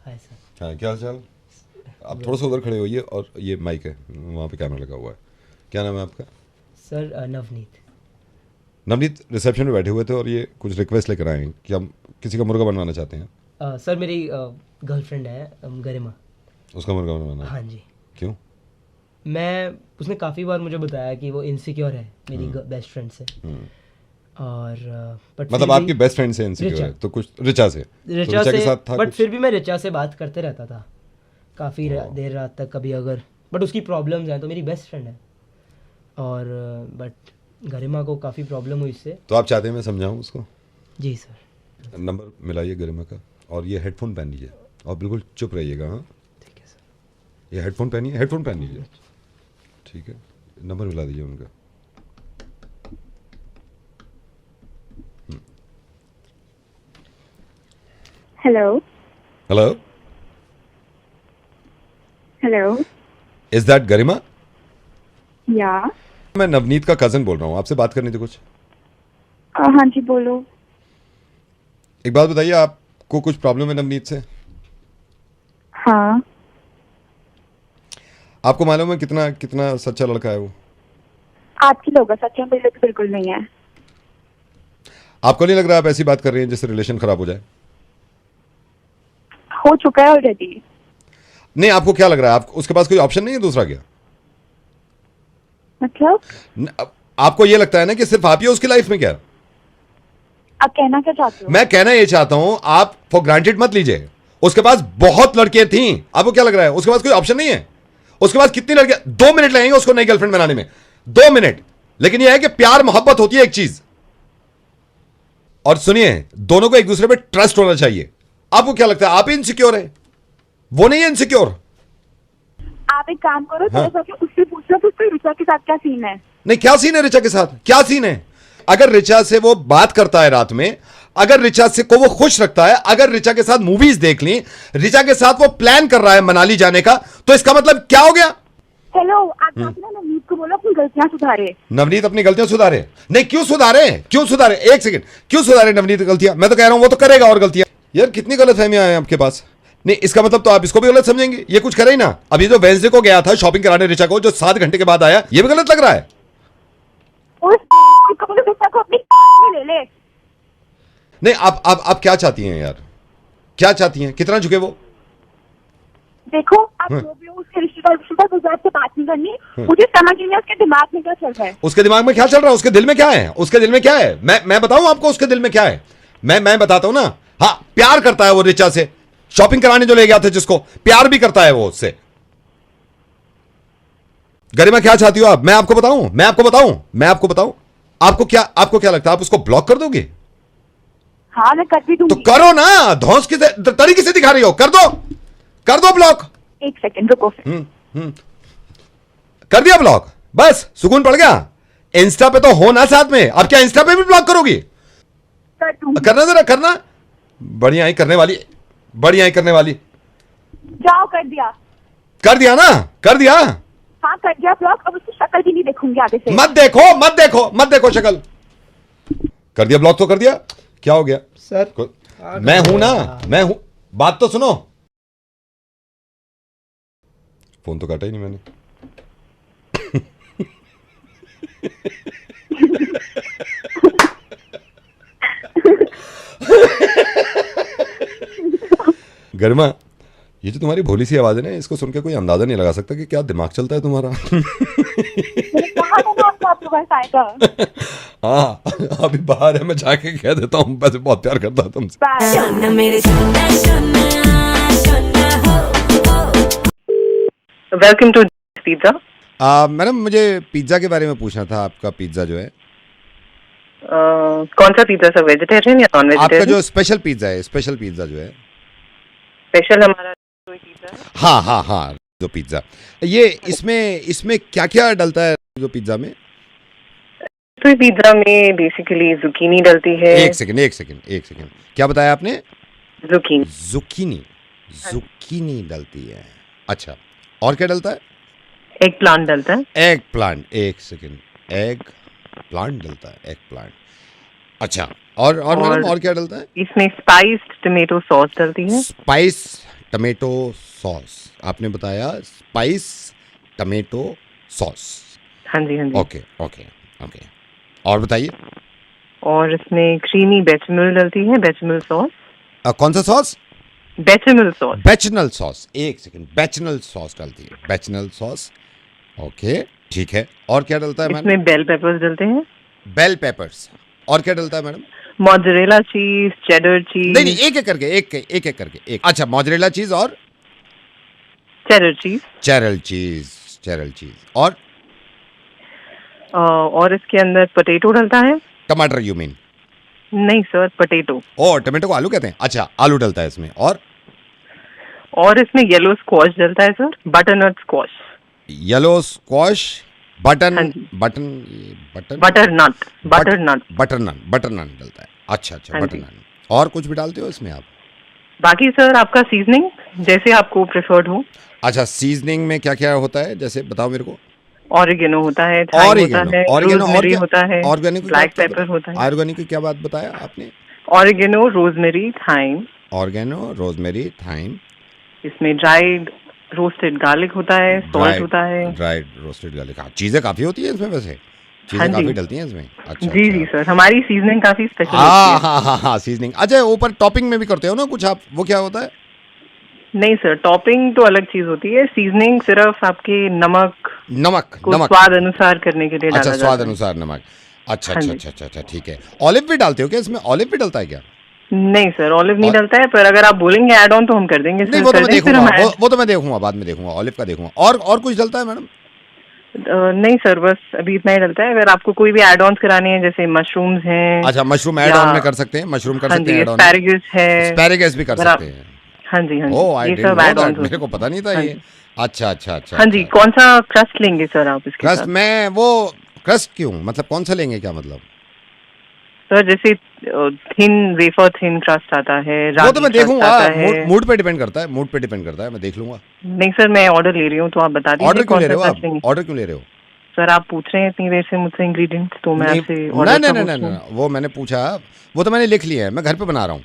Hi sir. हाँ, क्या हाल चाल? आप थोड़ा सा उधर खड़े होइए और ये माइक है, वहाँ पे कैमरा लगा हुआ है। क्या नाम है आपका? सर नवनीत। नवनीत रिसेप्शन में बैठे हुए थे और ये कुछ रिक्वेस्ट लेकर आए हैं कि हम किसी का मुर्गा बनवाना चाहते हैं। सर मेरी गर्लफ्रेंड है गरिमा। उसका मुर्गा बनवाना है। हाँ जी। क्यों? उसने काफ़ी बार मुझे बताया कि वो इनसिक्योर है मेरी बेस्ट फ्रेंड से। हम्म। और बट मतलब फिर आपकी भी बेस्ट फ्रेंड से इनसिक्योर रिचा है तो कुछ रिचा से, तो रिचा रिचा के से, साथ था बट कुछ? फिर भी मैं रिचा से बात करते रहता था काफ़ी देर रात तक कभी अगर, बट उसकी प्रॉब्लम्स हैं तो मेरी बेस्ट फ्रेंड है। और बट गरिमा को काफ़ी प्रॉब्लम हुई इससे। तो आप चाहते हैं मैं समझाऊं उसको? जी सर। नंबर मिलाइए गरिमा का और ये हेडफोन पहन लीजिए और बिल्कुल चुप रहिएगा। हाँ, ठीक है सर। ये हेडफोन पहनिए, हेडफोन पहन लीजिए। ठीक है, नंबर मिला दीजिए उनका। Hello. Hello, Hello. Is that Garima? Yeah. मैं नवनीत का कजन बोल रहा हूँ, आपसे बात करनी थी कुछ। हाँ जी बोलो। एक बात बताइए, आपको कुछ प्रॉब्लम है नवनीत से? हाँ। आपको मालूम है कितना कितना सच्चा लड़का है वो? आपकी लोग सच्चा, मेरे तो बिल्कुल नहीं है। आपको नहीं लग रहा आप ऐसी बात कर रही हैं जिससे रिलेशन खराब हो जाए? हो चुका है ऑलरेडी। नहीं, आपको क्या लग रहा है, आप उसके पास कोई ऑप्शन नहीं है दूसरा क्या? मतलब आपको ये लगता है ना कि सिर्फ आप ही हो उसकी लाइफ में क्या? आप कहना क्या चाहते हो? मैं कहना ये चाहता हूं, आप फॉर ग्रांटेड मत लीजिए। उसके पास बहुत लड़कियां थी, आपको क्या लग रहा है उसके पास कोई ऑप्शन नहीं है? उसके पास कितनी लड़कियां, 2 मिनट लगेंगे उसको नई गर्लफ्रेंड बनाने में, 2 मिनट। लेकिन यह है कि प्यार मोहब्बत होती है एक चीज। और सुनिए, दोनों को एक दूसरे पे ट्रस्ट होना चाहिए। आपको क्या लगता है आप इनसिक्योर है, वो नहीं है इनसिक्योर? आप एक काम करो, हाँ। थोड़ा सा उससे पूछो कि उसके रिचा के साथ क्या सीन है। नहीं, क्या सीन है रिचा के साथ, क्या सीन है? अगर रिचा से वो बात करता है रात में, अगर रिचा से को वो खुश रखता है, अगर रिचा के साथ मूवीज देख ली, रिचा के साथ वो प्लान कर रहा है मनाली जाने का, तो इसका मतलब क्या हो गया? हेलो, आप जाके ना नवनीत को बोलो अपनी गलतियां सुधारे। नवनीत अपनी गलतियां सुधारे? नहीं, क्यों सुधारे, क्यों सुधारे, एक सेकंड, क्यों सुधारे नवनीत गलतियां? मैं तो कह रहा हूं वो तो करेगा और गलतियां। यार कितनी गलत फहमियां हैं आपके पास। नहीं, इसका मतलब तो आप इसको भी गलत समझेंगे, ये कुछ करे ही ना। अभी जो वेंसडे को गया था शॉपिंग कराने रिचा को, जो 7 घंटे के बाद आया, ये भी गलत लग रहा है? उसको बोलो रिचा को अपनी में ले ले। नहीं, आप क्या चाहती हैं यार, क्या चाहती हैं? कितना झुके वो? देखो, आप जो भी हो उसके रिश्तेदार गुजरात से बात नहीं करनी। मुझे समझ नहीं है उसके दिमाग में क्या चल रहा है। उसके दिमाग में क्या चल रहा है, उसके दिल में क्या है, उसके दिल में क्या है? मैं बताऊं आपको उसके दिल में क्या है? मैं बताता हूं ना। हाँ, प्यार करता है वो रिचा से, शॉपिंग कराने जो ले गया था जिसको, प्यार भी करता है वो उससे। गरिमा क्या चाहती हो आप? मैं आपको बताऊं, आपको क्या लगता है, आप उसको ब्लॉक कर दोगे? हाँ, मैं कर भी तो दूंगी। करो ना, धौंस की तरीके से दिखा रही हो, कर दो ब्लॉक। एक सेकंड रुको। कर दिया ब्लॉक, बस सुकून पड़ गया। इंस्टा पे तो हो ना साथ में, अब क्या इंस्टा पे भी ब्लॉक करोगी? कर दूंगी। करना जरा, करना। बढ़िया ही करने वाली, बढ़िया ही करने वाली। जाओ, कर दिया। कर दिया ना, कर दिया। हाँ, कर दिया ब्लॉक। अब उसकी शक्ल भी नहीं देखूंगी आगे से। मत देखो शक्ल। कर दिया ब्लॉक तो कर दिया, क्या हो गया सर मैं हूं ना, मैं हूं। बात तो सुनो। फोन तो काटा ही नहीं मैंने। गरिमा, ये जो तुम्हारी भोली सी आवाज है ना, इसको सुन के कोई अंदाजा नहीं लगा सकता कि क्या दिमाग चलता है तुम्हारा। कहा था ना आपको आपके पास आएगा। हाँ, अभी बाहर है, मैं जाके कह देता हूँ, वैसे बहुत प्यार करता है तुमसे। Welcome to pizza. मैडम, मुझे पिज्ज़ा के बारे में पूछना था। आपका पिज्ज़ा जो है, कौन सा पिज्जा सर, वेजिटेरियन या नॉन आपका वेजिटेरियन? जो स्पेशल पिज्ज़ा है, स्पेशल पिज्ज़ा जो है। स्पेशल हमारा कोई पिज्जा है? हाँ, जो पिज्ज़ा ये, इसमें क्या क्या डलता है जो पिज्ज़ा में? तो पिज्जा में बेसिकली जुकीनी डलती है। एक सेकंड, क्या बताया आपने? जुकीनी। जुकीनी डलती है। अच्छा, और क्या डलता है? एग प्लांट डलता है। एग प्लांट, एक सेकंड, एग प्लांट डलता है, एग प्लांट। अच्छा, और मैडम और क्या डलता है? इसमें स्पाइस्ड टमेटो सॉस डलती है। स्पाइस टमेटो सॉस, आपने बताया स्पाइस टमेटो सॉस। हाँ जी, हाँ जी। ओके ओके ओके, और बताइए। और इसमें क्रीमी बेचमेल डलती है, बेचमेल सॉस। कौन सा sauce? Bechamel sauce. Bechamel sauce, एक सेकंड, बेचनल सॉस डलती है, बेचनल सॉस। ओके ठीक है, और क्या डलता है मैडम? इसमें बेल पेपर्स डलते हैं। बेल पेपर्स, और क्या डलता है मैडम? मोज़रेला चीज, चेडर चीज। नहीं, एक एक करके, एक एक करके, एक। अच्छा, मोज़रेला चीज और चेडर चीज। चेरल चीज और इसके अंदर पोटैटो डलता है। टमाटर यू मीन? नहीं सर, पोटैटो। ओ, टमाटो को आलू कहते हैं। अच्छा, आलू डलता है इसमें, और इसमें येलो स्क्वॉश डलता है sir, butternut squash. Yellow squash, button हाँ जी। Button button butternut, butternut. Butternut डलता है। अच्छा, हाँ जी। बटरनट। और कुछ भी डालते हो इसमें आप? बाकी सर आपका सीजनिंग जैसे आपको प्रेफर्ड हो। अच्छा, सीजनिंग में क्या क्या होता है, जैसे बताओ मेरे को। ऑरिगेनो होता है, थाइम होता है, रोजमेरी होता है, ऑर्गेनिक, ब्लैक पेपर होता है। ऑर्गेनिक की क्या बात बताया आपने? Oregano, rosemary, thyme. Oregano, rosemary, thyme. इसमें ड्राइड रोस्टेड गार्लिक होता है, सॉल्ट होता है। Dried roasted garlic. हाँ, चीजें काफी होती है इसमें, वैसे चीजें हाँ जी। काफी डलती हैं इसमें। अच्छा जी जी सर, हमारी सीजनिंग काफी स्पेशल हाँ होती है। हाँ हाँ हाँ, सीजनिंग। अच्छा, ऊपर टॉपिंग में भी करते हो ना कुछ आप, वो क्या होता है? नहीं सर, टॉपिंग तो अलग चीज होती है, सीजनिंग सिर्फ आपके नमक नमक को स्वाद अनुसार करने के लिए डाला अच्छा, जाता स्वाद है। अनुसार नमक। अच्छा हाँ अच्छा जी। अच्छा अच्छा अच्छा, ठीक है। ऑलिव भी डालते हो क्या इसमें? ऑलिव भी डलता है क्या? नहीं सर, ऑलिव नहीं और- डलता है, पर अगर आप बोलेंगे ऐड ऑन तो हम कर देंगे नहीं, सर। वो तो कर मैं दें फिर देखूंगा, हम वो तो मैं देखूंगा, बाद में देखूंगा, ऑलिव का देखूंगा। और कुछ डलता है मैडम? नहीं सर, बस अभी इतना ही डलता है। अगर आपको कोई भी एड ऑन कराने हैं, जैसे मशरूम्स हैं। अच्छा, मशरूम ऐड या- ऑन में कर सकते हैं, मशरूम कर हाँ सकते जी, हैं ऐड ऑन। एस्पैरागस है। एस्पैरेगस भी कर अगर आप- सकते हैं। हाँ जी, हाँ ओह, आई जी, ये डिडंट सब नो एड ऑन दैट, मेरे को पता नहीं था ये। अच्छा अच्छा अच्छा हाँ जी। अच्छा। कौन सा क्रस्ट लेंगे सर आप इसके क्रस्ट साथ? में वो क्रस्ट क्यों, मतलब कौन सा लेंगे, क्या मतलब? सर जैसे थिन वेफर, थिन क्रस्ट आता है, वो तो रागी मैं क्रस्ट देखूंगा, आता है। मूड पे डिपेंड करता है, मूड पे डिपेंड करता है, मैं देख लूंगा। नहीं सर, मैं ऑर्डर ले रही हूँ, तो आप बता ऑर्डर दीजिए क्यों कौन ले सा रहे हो आप? क्रस्ट लेंगे। ऑर्डर क्यों ले रहे हो? सर आप पूछ रहे हैं इतनी देर से मुझसे इंग्रेडिएंट्स, तो मैं नहीं आपसे नहीं ऑर्डर नहीं का नहीं नहीं, होस्ट हूँ। वो मैंने पूछा, वो तो मैंने लिख लिया है, मैं घर पे बना रहा हूँ।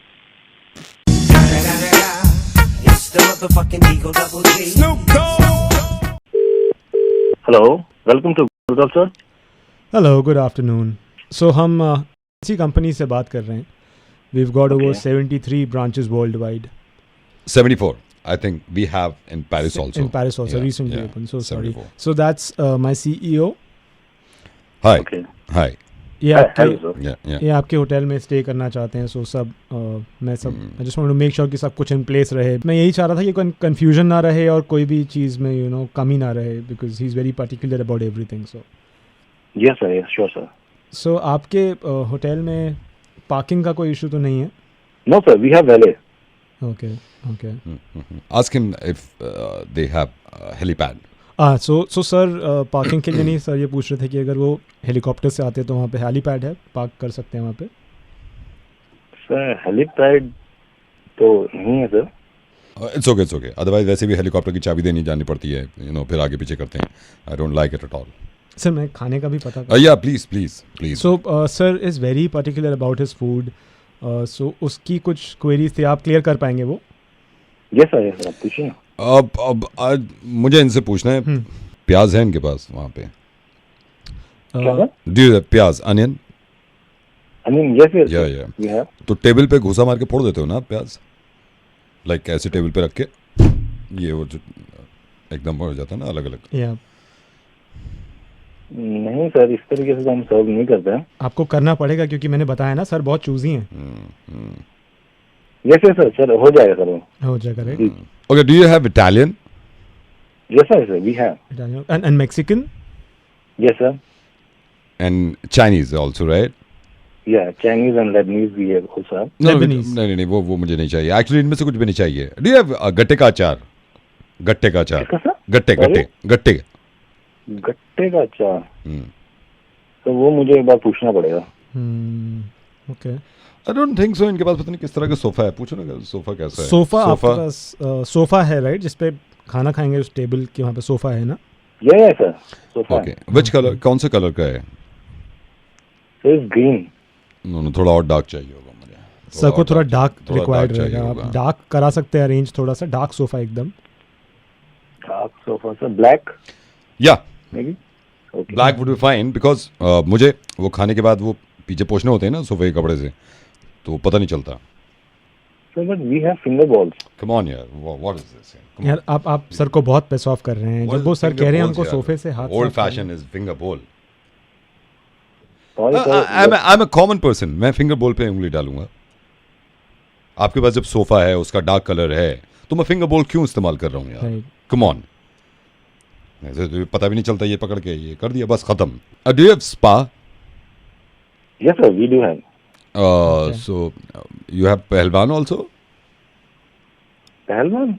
Hello, welcome to Gurudev sir. Hello, good afternoon. So हम इसी कंपनी से बात कर रहे हैं। We've got over 73 branches worldwide. 74 I think we have in Paris also. In Paris also, Yeah, recently yeah, opened. So sorry. 74. So that's my CEO. Hi. Okay. Hi. ये Hello, आपके sir. Yeah. ये आपके hotel में stay करना चाहते हैं। सो सब मैं सब I just want to make sure कि सब कुछ इन प्लेस रहे। मैं यही चाह रहा था कि कोई कंफ्यूजन ना रहे और कोई भी चीज़ में कमी ना रहे, because he is very particular about everything. So Yes sir, yes, sure sir. सो आपके होटल में पार्किंग का कोई इशू तो नहीं है? No sir, we have valet. Okay okay. Ask him if they have helipad. So sir parking के लिए नहीं सर, ये पूछ रहे थे कि अगर वो हेलीकॉप्टर से आते हैं तो वहाँ पे हेलीपैड है, पार्क कर सकते हैं वहाँ पे? Sir, helipad तो नहीं है सर। It's okay. Otherwise वैसे भी हेलीकॉप्टर की चाबी देनी जानी पड़ती है, फिर आगे पीछे करते हैं। I don't like it at all. Sir मैं खाने का भी पता Yeah, please. So sir is very particular about his food. So उसकी कुछ क्वेरीज थी, आप क्लियर कर पाएंगे वो? Yes sir, आप पूछिए ना। अब आज मुझे इनसे पूछना है, प्याज है इनके पास वहाँ पे? क्या है? Do you have प्याज, onion? I mean yes yes. Yeah, sir. yeah. We have. तो टेबल पे घुसा मार के फोड़ देते हो ना आप प्याज? लाइक ऐसे टेबल पे रख के, ये वो जो एकदम हो जाता है ना, अलग अलग। या नहीं सर, इस तरीके से तो हम सर्व नहीं करते हैं। आपको करना पड़ेगा क्योंकि मैंने बताया ना सर, बहुत चूजी हैं। Yes yes sir, सर हो जाएगा सर वो। हो जाएगा right? Okay, do you have Italian? Yes sir, we have. And Mexican? Yes sir. And Chinese also, right? Yeah, Chinese and Lebanese we have also have. Lebanese. नहीं, वो मुझे नहीं चाहिए। एक्चुअली इनमें से कुछ भी नहीं चाहिए। Do you have गट्टे का अचार? गट्टे का अचार। किसका सर? गट्टे। गट्टे का अचार। तो वो मुझे एक बार पूछना पड़ेगा। Okay. I don't think so. इनके पास पता नहीं किस तरह का सोफा है, पूछो ना सोफा कैसा है। सोफा आपके पास सोफा है राइट, जिसपे खाना खाएंगे, उस टेबल के वहाँ पे सोफा है ना? Yeah sir, sofa. Okay, which colour, कौन से कलर का है? So it's green. नो थोड़ा और डार्क चाहिए होगा मुझे। सर को थोड़ा डार्क थोड़ा रिक्वायर्ड dark चाहिए रहेगा, होगा। आप डार्क करा सकते हैं अरेंज थोड़ा सा डार्क सोफा एकदम। डार्क सोफा सर, ब्लैक या may be. Okay black would be fine because मुझे वो खाने के बाद वो पीछे पोंछने होते हैं ना सोफे के कपड़े से, तो पता नहीं चलता। Sir but we have finger balls. Come on यार, व्हाट इज दिस यार आप सर को बहुत पिस ऑफ कर रहे हैं जब वो सर कह रहे हैं उनको सोफे से हाथ ओल्ड साफ करने। फैशन इज फिंगर बोल। Sorry I am a common person, मैं फिंगर बोल पे उंगली डालूंगा। आपके पास जब सोफा है उसका डार्क कलर है तो मैं फिंगर बोल क्यों इस्तेमाल कर रहा हूँ यार? Right. कम ऑन, तो पता भी नहीं चलता, ये पकड़ के ये कर दिया बस खत्म। Do you have spa? Yes sir we do have. So you have पहलवान आल्सो? पहलवान?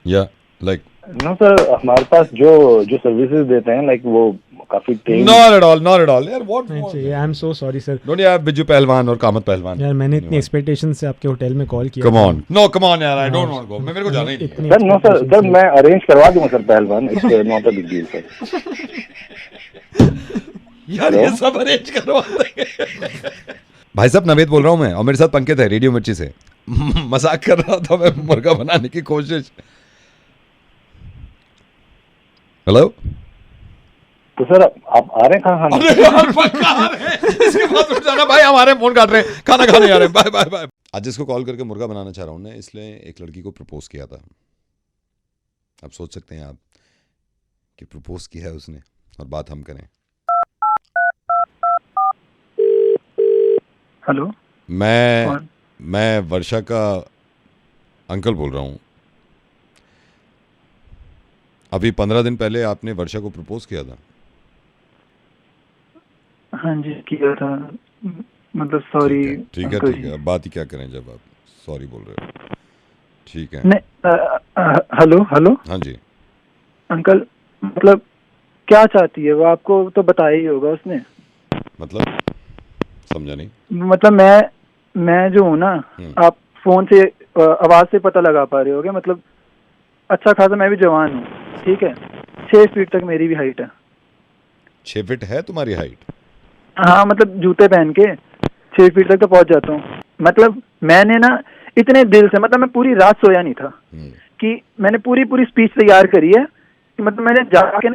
या लाइक नो सर, हमारे पास जो सर्विसेज देते हैं लाइक वो काफी ट्रेन। नॉट एट ऑल यार, what I am so sorry sir. Don't you have Biju पहलवान और कामत पहलवान? यार मैंने इतनी एक्सपेक्टेशन से आपके होटल में कॉल किया। Come on, no come on यार, I don't want to go, मेरे को जाना ही नहीं। इतनी sir no sir, expectations sir मैं अरेंज करवा दूंगा सर पहलवान, it's not a big deal sir. यार ये सब अरेंज करवा देंगे। भाई साहब नवेद बोल रहा हूँ मैं, और मेरे साथ पंकज है रेडियो मिर्ची से। मजाक कर रहा था मैं मुर्गा बनाने की कोशिश। हेलो, तो सर आप आ रहे हैं कहाँ खाने? अरे यार पक्का आ रहे हैं, इसके बाद उठ जाना भाई, हमारे फोन काट रहे हैं, खाना खाने आ रहे हैं, बाय बाय बाय। आज इसको कॉल करके मुर्गा बनाना चाह रहा हूँ ना, इसलिए एक लड़की को प्रपोज किया था। अब सोच सकते हैं आप कि प्रपोज किया है उसने और बात हम करें। हेलो, मैं वर्षा का अंकल बोल रहा हूँ। अभी 15 दिन पहले आपने वर्षा को प्रपोज किया था। हाँ जी किया था, मतलब सॉरी। ठीक है ठीक है, अब बात ही क्या करें जब आप सॉरी बोल रहे हो। ठीक है। नहीं, हेलो हेलो हाँ जी अंकल, मतलब क्या चाहती है वो? आपको तो बताया ही होगा उसने। मतलब समझा नहीं। मतलब मैं जो हूँ ना, आप फोन से आवाज से पता लगा पा रहे होगे, मतलब अच्छा खासा मैं भी जवान हूँ, ठीक है। 6 फीट तक मेरी भी हाइट है। 6 फीट है तुम्हारी हाइट? हाँ, मतलब जूते पहन के 6 फीट तक तो पहुंच जाता हूँ। मतलब मैंने ना इतने दिल से, मतलब मैं पूरी रात सोया नहीं था कि मैंने पूरी स्पीच तैयार करी है कि मतलब मैंने जाके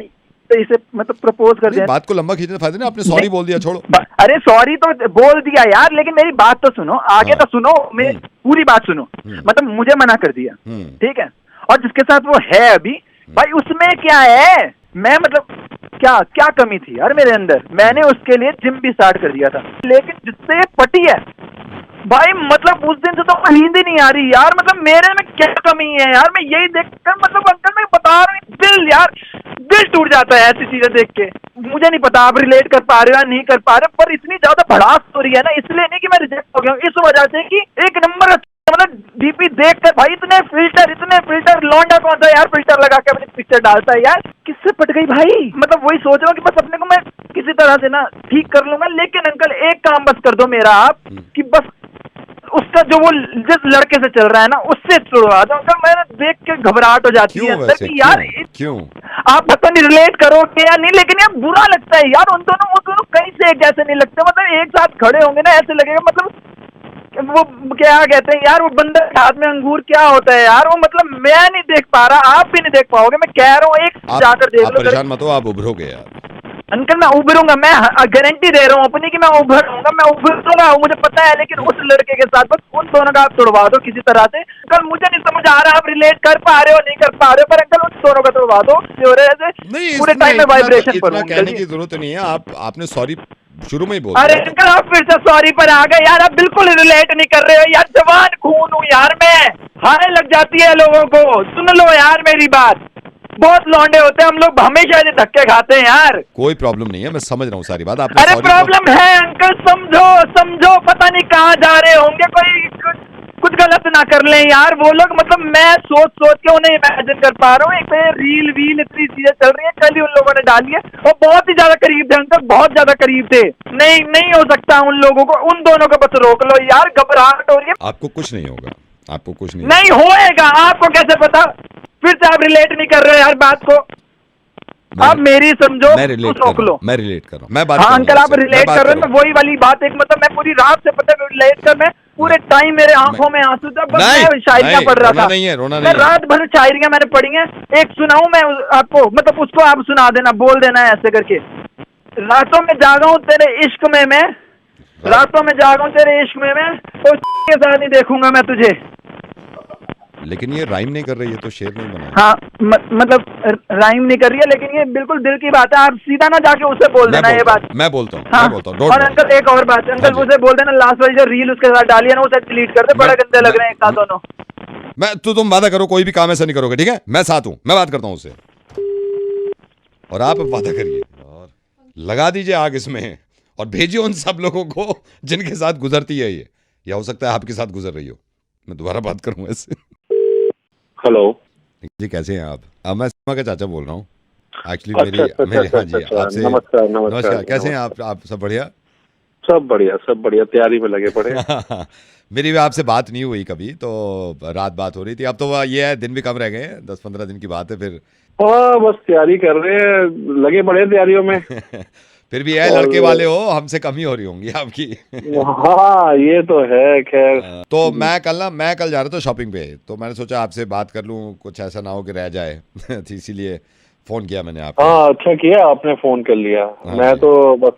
इसे मतलब प्रपोज कर दिया। बात को लंबा खींचने फायदा नहीं, आपने सॉरी बोल दिया, छोड़ो। अरे सॉरी तो बोल दिया यार, लेकिन मेरी बात तो सुनो, आगे तो सुनो, मेरी पूरी बात सुनो। मतलब मुझे मना कर दिया, ठीक है, और जिसके साथ वो है अभी, भाई उसमें क्या है? मैं मतलब क्या कमी थी यार मेरे अंदर? मैंने उसके लिए जिम भी स्टार्ट कर दिया था, लेकिन जिससे ये पटी है भाई, मतलब उस दिन से तो नींद ही नहीं आ रही यार। मतलब मेरे में क्या कमी है यार? मैं यही देखकर, मतलब अंकल मैं बता रहा हूँ, दिल टूट जाता है ऐसी चीजें देख के। मुझे नहीं पता आप रिलेट कर पा रहे हो या नहीं कर पा रहे, पर इतनी ज्यादा भड़ास हो रही है ना, इसलिए नहीं कि मैं रिजेक्ट हो गया हूँ, इस वजह से कि एक नंबर मतलब डीपी देख कर भाई इतने फिल्टर लौंडा कौन सा यार फिल्टर लगा के अपनी पिक्चर डालता है यार? किससे पट गई भाई? मतलब वही सोच रहा हूँ कि बस अपने को मैं किसी तरह से ना ठीक कर लूंगा, लेकिन अंकल एक काम बस कर दो मेरा आप, कि बस उसका जो वो जिस लड़के से चल रहा है ना उससे छुड़वा दो अंकल। मैंने देख के घबराहट हो जाती है अंदर कि यार क्यों? आप पता नहीं रिलेट करोगे या नहीं, लेकिन यार बुरा लगता है यार। वो दोनों कहीं से एक जैसे नहीं लगते, मतलब एक साथ खड़े होंगे ना ऐसे लगेगा, मतलब वो क्या कहते हैं यार, वो बंदर के हाथ में अंगूर क्या होता है यार? वो मतलब मैं नहीं देख पा रहा, आप भी नहीं देख पाओगे, मैं कह रहा हूँ, एक जाकर देख लो। परेशान मत हो, आप उभरोगे यार अंकल। मैं उभरूंगा, मैं गारंटी दे रहा हूँ अपनी कि मैं उभरूंगा, मैं उभरूंगा, मुझे पता है, लेकिन उस लड़के के साथ बस उन दोनों का आप तोड़वा दो किसी तरह से। अंकल मुझे नहीं समझ आ रहा आप रिलेट कर पा रहे हो नहीं कर पा रहे हो, पर अंकल उन दोनों का तोड़वा दो। पूरे टाइम में वाइब्रेशन पर कहने की जरूरत नहीं है, आपने सॉरी शुरू में ही बोल अरे अंकल आप फिर से सॉरी पर आ गए यार, आप बिल्कुल रिलेट नहीं कर रहे हो यार। जवान खून हूँ यार मैं, हाय लग जाती है लोगों को। सुन लो यार मेरी बात, बहुत लौंडे होते हैं हम लोग, हमेशा ये धक्के खाते हैं यार। कोई प्रॉब्लम नहीं है, मैं समझ रहा हूँ सारी बात। आपने अरे प्रॉब्लम है अंकल, समझो, पता नहीं कहाँ जा रहे होंगे, कोई कुछ गलत ना कर लें यार वो लोग। मतलब मैं सोच के उन्हें इमेजिन कर पा रहा हूँ, एक रील इतनी चीजें चल रही है, कल ही उन लोगों ने डाली है, और बहुत ही ज्यादा करीब थे अंकल, बहुत ज्यादा करीब थे। नहीं हो सकता उन लोगों को, उन दोनों को बस रोक लो यार, घबराहट हो रही है। आपको कुछ नहीं होगा, आपको कुछ नहीं होएगा, आपको कैसे पता? फिर से आप रिलेट नहीं कर रहे हो यार बात को। आप मेरी समझो, मैं तो रिलेट रोक कर लो। मैं रिलेट कर रहा हूँ, मैं बात हाँ करूंगा अंकल, आप उससे, मैं रिलेट बात कर रहे हो, करूंगा। मैं वही वाली बात, एक मतलब मैं पूरी रात से पता रिलेट कर, मैं पूरे टाइम मेरे आंखों में आंसू था, बस नहीं, मैं शायरियां नहीं, पढ़ रहा रोना था। नहीं है, रोना मैं नहीं है। रात भर शायरियां मैंने पढ़ी हैं, एक सुनाऊं मैं आपको, मतलब उसको आप सुना देना, बोल देना है ऐसे करके। रातों में जागा हूँ तेरे इश्क में मैं, रातों में जागा हूँ तेरे इश्क में मैं, तो के साथ नहीं देखूंगा मैं तुझे। लेकिन ये राइम नहीं कर रही है, तो शेर नहीं बना है। हाँ मतलब राइम नहीं कर रही है, लेकिन ये बिल्कुल दिल की बात है, आप सीधा ना जाके उसे बोल देना ये बात। मैं बोलता हूँ, हाँ, मैं बोलता हूँ, don't और worry। अंकल एक और बात, अंकल हाँ जी। उसे बोल देना लास्ट वाली जो रील उसके साथ डाली है ना, उसे डिलीट कर दे, बड़े गंदे लग रहे हैं एक साथ दोनों। तुम वादा करो कोई भी काम ऐसा नहीं करोगे, ठीक है? मैं साथ हूं, मैं बात करता हूं उससे, और आप वादा करिए और लगा दीजिए आग इसमें, और भेजिए उन सब लोगों को जिनके साथ गुजरती है ये, या हो सकता है आपके साथ गुजर रही हो। मैं दोबारा बात करूंगा इससे। हेलो जी, कैसे हैं आप? अब मैं सीमा का चाचा बोल रहा हूँ एक्चुअली। अच्छा, मेरी हाँ जी, अच्छा, आपसे नमस्कार। नमस्कार, कैसे हैं आप सब बढ़िया? सब बढ़िया, तैयारी में लगे पड़े। मेरी भी आपसे बात नहीं हुई कभी, तो रात बात हो रही थी। अब तो ये है, दिन भी कम रह गए हैं, 10-15 दिन की बात है फिर। हाँ बस तैयारी कर रहे हैं, लगे पड़े हैं तैयारियों में। फिर भी है, लड़के वाले हो, हमसे कम ही हो रही होंगी आपकी। हाँ ये तो है, खैर। तो मैं कल जा रहा था शॉपिंग पे, तो मैंने सोचा आपसे बात कर लूं, कुछ ऐसा ना हो कि रह जाए। तो इसीलिए फोन किया मैंने आपको। हाँ अच्छा किया आपने फोन कर लिया। हाँ मैं जी। तो बस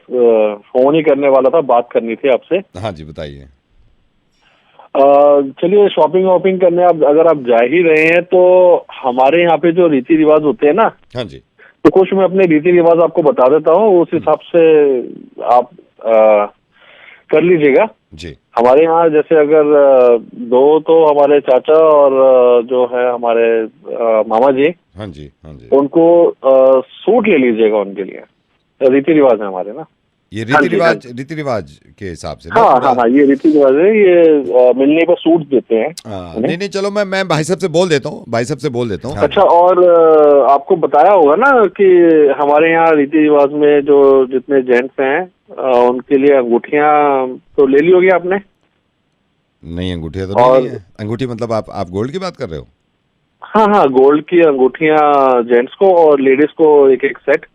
फोन ही करने वाला था, बात करनी थी आपसे। हाँ जी, बताइए। चलिए शॉपिंग वॉपिंग करने अगर आप जा ही रहे हैं, तो हमारे यहाँ पे जो रीति रिवाज होते हैं ना, हाँ जी, तो कुछ मैं अपने रीति रिवाज आपको बता देता हूँ, उस हिसाब से आप कर लीजिएगा। जी, हमारे यहाँ जैसे अगर दो तो हमारे चाचा और जो है हमारे मामा जी, हाँ जी, हाँ जी। उनको सूट ले लीजिएगा उनके लिए, रीति रिवाज है हमारे ना। ये हाँ जी, हाँ रीति रिवाज के हिसाब से ना? हाँ ये रीति रिवाज है, ये मिलने पर सूट देते हैं। नहीं, चलो मैं भाई साहब से बोल देता हूँ, अच्छा, और आपको बताया होगा ना कि हमारे यहाँ रीति रिवाज में जो जितने जेंट्स हैं उनके लिए अंगूठियां तो ले ली होगी आपने? नहीं, अंगूठियां तो नहीं ली है। अंगूठी मतलब आप गोल्ड की बात कर रहे हो? हाँ गोल्ड की अंगूठियां जेंट्स को और लेडीज को एक एक सेट।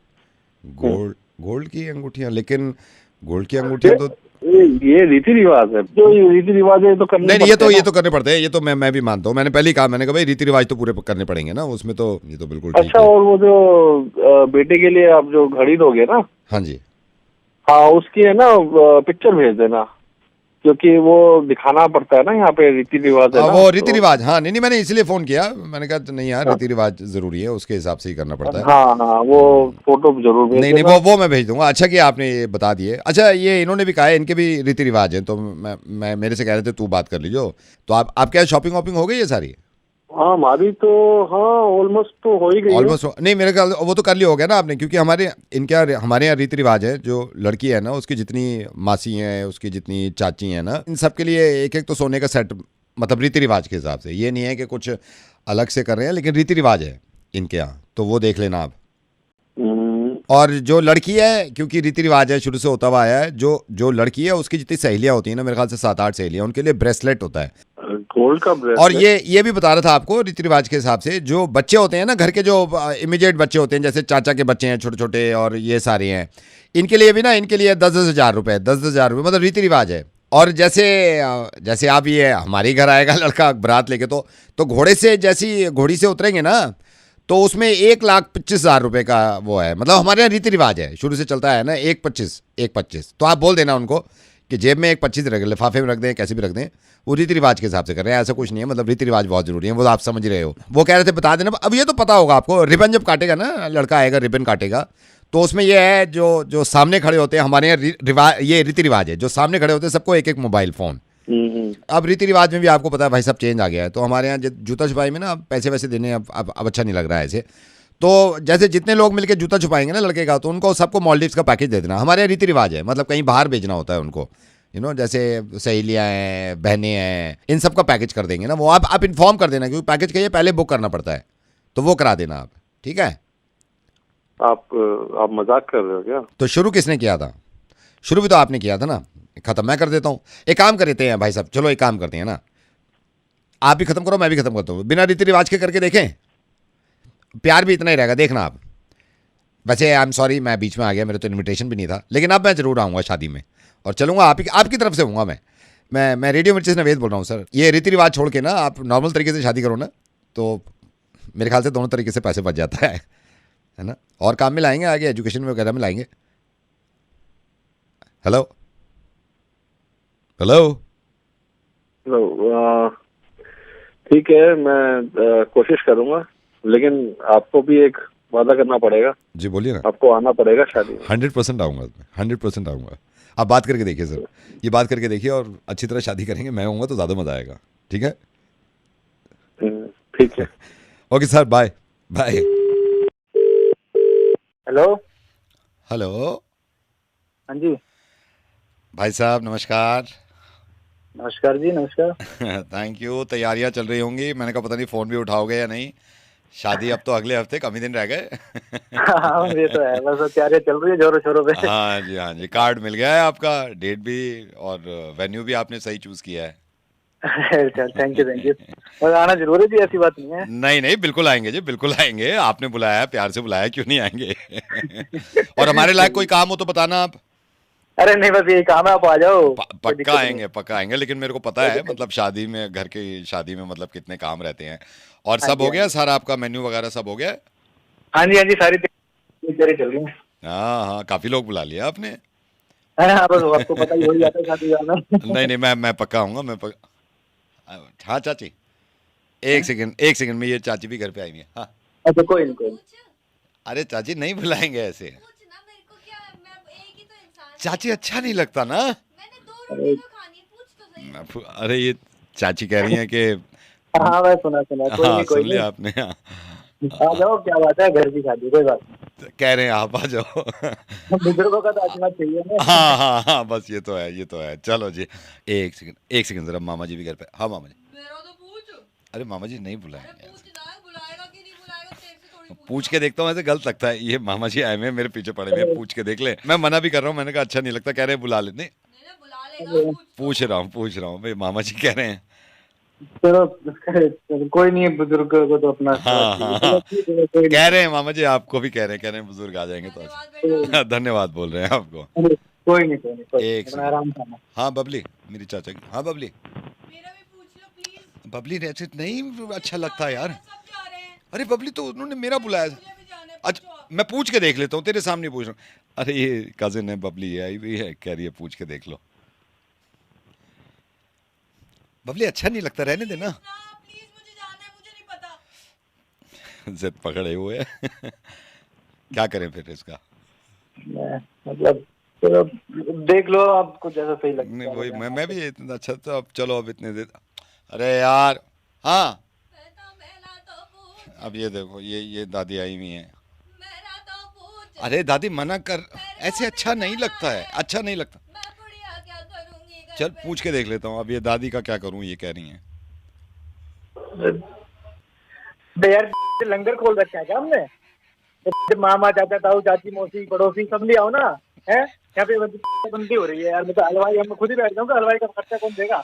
गोल्ड की अंगूठियां, लेकिन गोल्ड की अंगूठियां तो ये रीति रिवाज है, जो रीति रिवाज है तो करने नहीं, ये तो करने पड़ते हैं, ये तो मैं भी मानता हूँ। मैंने पहले ही कहा, मैंने कहा भाई रीति रिवाज तो पूरे करने पड़ेंगे ना, उसमें तो ये तो बिल्कुल ठीक अच्छा, है। और वो जो बेटे के लिए आप जो घड़ी दोगे ना, हाँ जी, हाँ उसकी है ना पिक्चर भेज देना, क्योंकि वो दिखाना पड़ता है ना यहाँ पे रीति रिवाज है ना, वो रीति रिवाज। हाँ नहीं, मैंने इसलिए फोन किया, मैंने कहा नहीं यार, रीति रिवाज जरूरी है, उसके हिसाब से ही करना पड़ता है। हाँ वो फोटो जरूर भेज नहीं, वो मैं भेज दूंगा। अच्छा किया आपने ये बता दिए। अच्छा, ये इन्होंने भी कहा है इनके भी रीति रिवाज हैं, तो मैं मेरे से कह रहे थे तू बात कर लीजिए। तो आप क्या शॉपिंग वॉपिंग हो गई है सारी? हाँ हमारी तो हाँ ऑलमोस्ट तो हो ही गई है। ऑलमोस्ट नहीं, मेरे ख्याल वो तो कर लिया हो गया ना आपने, क्योंकि हमारे यहाँ रीति रिवाज है, जो लड़की है ना उसकी जितनी मासी हैं, उसकी जितनी चाची हैं ना, इन सब के लिए एक एक तो सोने का सेट, मतलब रीति रिवाज के हिसाब से। ये नहीं है कि कुछ अलग से कर रहे हैं, लेकिन रीति रिवाज है इनके यहाँ, तो वो देख लेना आप। और जो लड़की है, क्योंकि रीति रिवाज है शुरू से होता हुआ आया है, जो लड़की है उसकी जितनी सहेलियां होती हैं ना, मेरे ख्याल से 7-8 सहेलियां, उनके लिए ब्रेसलेट होता है, गोल्ड का ब्रेसलेट। और ये भी बता रहा था आपको, रीति रिवाज के हिसाब से जो बच्चे होते हैं ना, घर के जो इमीडिएट बच्चे होते हैं, जैसे चाचा के बच्चे हैं छोटे छोटे, और ये सारे हैं, इनके लिए भी ना, इनके लिए 10-10 हज़ार रुपये, 10-10 हज़ार रुपये, मतलब रीति रिवाज है। और जैसे आप, ये हमारे घर आएगा लड़का बारात लेके, तो घोड़े से, जैसी घोड़ी से उतरेंगे ना, तो उसमें 1,25,000 रुपये का वो है, मतलब हमारे यहाँ रीति रिवाज है, शुरू से चलता है ना, 1,25,000। तो आप बोल देना उनको कि जेब में 1,25,000 रख, लिफाफे में रख दें, कैसे भी रख दें, वो रीति रिवाज के हिसाब से कर रहे हैं, ऐसा कुछ नहीं है। मतलब रीति रिवाज बहुत जरूरी है, वो आप समझ रहे हो। वो कह रहे थे बता देना। अब ये तो पता होगा आपको, रिबन जब काटेगा ना, लड़का आएगा रिबन काटेगा, तो उसमें ये है, जो सामने खड़े होते हैं, हमारे यहाँ ये रीति रिवाज है, जो सामने खड़े होते हैं सबको एक एक मोबाइल फोन। अब रीति रिवाज में भी आपको पता है भाई, सब चेंज आ गया है। तो हमारे यहाँ जूता छुपाई में ना पैसे वैसे देने अब अच्छा नहीं लग रहा है ऐसे। तो जैसे जितने लोग मिलकर जूता छुपाएंगे ना लड़के का, तो उनको सबको मालदीव्स का पैकेज दे देना। हमारे यहाँ रीति रिवाज है, मतलब कहीं बाहर भेजना होता है उनको, जैसे सहेलियाँ हैं, बहनें हैं, इन सब का पैकेज कर देंगे ना वो। आप इन्फॉर्म कर देना, क्योंकि पैकेज का ये पहले बुक करना पड़ता है, तो वो करा देना आप, ठीक है? आप मजाक कर रहे हो क्या? तो शुरू किसने किया था? शुरू भी तो आपने किया था ना। खत्म मैं कर देता हूँ। एक काम करते हैं भाई साहब, चलो एक काम करते हैं ना, आप भी खत्म करो, मैं भी खत्म करता हूँ, बिना रीति रिवाज के करके देखें, प्यार भी इतना ही रहेगा। देखना आप, वैसे आई एम सॉरी, मैं बीच में आ गया, मेरे तो इनविटेशन भी नहीं था, लेकिन अब मैं ज़रूर आऊँगा शादी में और चलूँगा आपकी तरफ से हूँगा मैं रेडियो मिर्ची से नवेद बोल रहा हूँ सर। ये रीति रिवाज छोड़ के ना आप नॉर्मल तरीके से शादी करो ना, तो मेरे ख्याल से दोनों तरीके से पैसे बच जाता है ना, और काम में लाएंगे आगे, एजुकेशन में वगैरह में लाएंगे। हेलो हेलो हेलो, ठीक है, मैं कोशिश करूंगा, लेकिन आपको भी एक वादा करना पड़ेगा। जी बोलिए ना। आपको आना पड़ेगा शादी में। 100% आऊँगा, 100% आऊँगा। आप बात करके देखिए सर, ये बात करके देखिए और अच्छी तरह शादी करेंगे, मैं आऊँगा तो ज़्यादा मज़ा आएगा। ठीक है, ठीक है। Okay sir, bye bye. Hello hello हाँ जी, भाई साहब नमस्कार। नमस्कार जी, नमस्कार। Thank you. तैयारियां चल रही होंगी, मैंने कहा पता नहीं फ़ोन भी उठाओगे या नहीं। शादी अब तो अगले हफ्ते, कम ही दिन रह गए। हाँ ये तो है, बस तैयारियां चल रही है जोरों शोरों पे। हाँ जी, कार्ड मिल गया है आपका, डेट भी और वेन्यू भी आपने सही चूज़ किया है। Thank you. और आना जरूर है जी, ऐसी बात नहीं है। नहीं बिल्कुल आएंगे जी, बिल्कुल आएंगे। आपने बुलाया है, प्यार से बुलाया, क्यों नहीं आएंगे। और हमारे लायक कोई काम हो तो बताना आप। अरे नहीं, बस यही काम है, आप आ जाओ। पक्का आएंगे, लेकिन मेरे को पता है मतलब शादी में, घर की शादी में मतलब कितने काम रहते हैं। और सब हो गया सारा, आपका मेन्यू वगैरह सब हो गया? हाँ जी, सारी तैयारी चल रही है। हाँ, काफी लोग बुला लिया आपने। हाँ, बस आपको पता ही हो जाता है शादी में। नहीं, मैं पक्का आऊंगा, हाँ चाची, एक सेकंड में, ये चाची भी घर पे आई हुई है। हाँ अच्छा, कोई नहीं। अरे चाची नहीं बुलाएंगे ऐसे, चाची अच्छा नहीं लगता ना। अरे ये चाची कह रही है कि हाँ मैं सुना हाँ सुन लिया आपने। आ जाओ, क्या बात है, घर की शादी, कोई बात नहीं। कह रहे हैं आप आ जाओ। बुजुर्गों का तो आशीर्वाद चाहिए ना। हाँ, बस ये तो है। चलो जी, एक सेकंड जरा, मामा जी भी घर पे। हाँ मामा जी, अरे मामा जी नहीं बुलाएंगे, पूछ के देखता हूँ, ऐसे गलत लगता है। ये मामा जी आए हुए मेरे पीछे पड़े हुए, पूछ के देख ले। मैं मना भी कर रहा हूँ, मैंने कहा अच्छा नहीं लगता, कह रहे हैं बुला ले। नहीं पूछ रहा हूँ भाई, मामा जी कह रहे हैं। चलो कोई नहीं है, बुजुर्ग को तो अपना। हाँ, कह रहे हैं मामा जी, आपको भी कह रहे हैं बुजुर्ग आ जाएंगे तो। धन्यवाद बोल रहे हैं आपको। कोई नहीं, एक आराम से। हाँ बबली, मेरी चाचा की। हाँ बबली ऐसे नहीं अच्छा लगता यार। अरे बबली तो उन्होंने मेरा बुलाया। अच्छा मैं पूछ के देख लेता हूँ, तेरे सामने पूछ रहा हूँ। अरे ये कजिन है, बबली है, आई हुई है, कह रही है पूछ के देख लो। बबली अच्छा नहीं लगता, रहने देना। जिद पकड़े हुए। क्या करें फिर इसका, मतलब चलो देख लो, आपको जैसा सही लगता है। नहीं वही मैं भी इतना अच्छा, तो अब चलो, अब इतने देर। अरे यार हाँ, अब ये देखो, ये दादी आई हुई है। अरे दादी मना कर, ऐसे अच्छा नहीं लगता है, अच्छा नहीं लगता। चल पूछ के देख लेता हूँ, अब ये दादी का क्या करूँ, ये कह रही हैं। यार लंगर खोल रखा है क्या हमने? मामा, चाचा, ताऊ, चाची, मौसी, पड़ोसी सब ले आओ ना, है यहाँ पे बंदी हो रही है यार। मतलब हलवाई हम खुद ही बैठ जाऊंगा, हलवाई का खर्चा कौन देगा?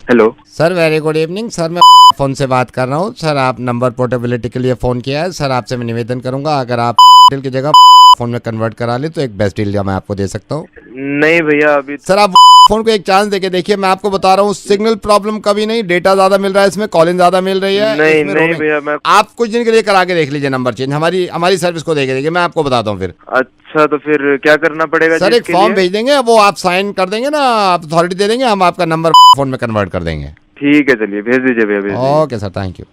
Hello sir, very good evening sir. मैं फ़ोन से बात कर रहा हूँ सर। आप नंबर पोर्टेबिलिटी के लिए फ़ोन किया है सर। आपसे मैं निवेदन करूंगा, अगर आप डील की जगह फ़ोन में कन्वर्ट करा ले तो एक बेस्ट डील मैं आपको दे सकता हूँ। नहीं भैया, अभी सर आप फ़ोन को एक चांस देके देखिए। मैं आपको बता रहा हूँ, सिग्नल प्रॉब्लम कभी नहीं, डेटा ज़्यादा मिल रहा है इसमें, कॉलिंग ज़्यादा मिल रही है। नहीं भैया, मैं आप कुछ दिन के लिए करा के देख लीजिए नंबर चेंज, हमारी सर्विस को देखे देखिए, मैं आपको बताता हूँ फिर। अच्छा तो फिर क्या करना पड़ेगा? सर एक फॉर्म भेज देंगे, वो आप साइन कर देंगे ना, आप अथॉरिटी दे देंगे, हम आपका नंबर फ़ोन में कन्वर्ट कर देंगे। ठीक है, चलिए भेज दीजिए भैया। Okay sir, thank you.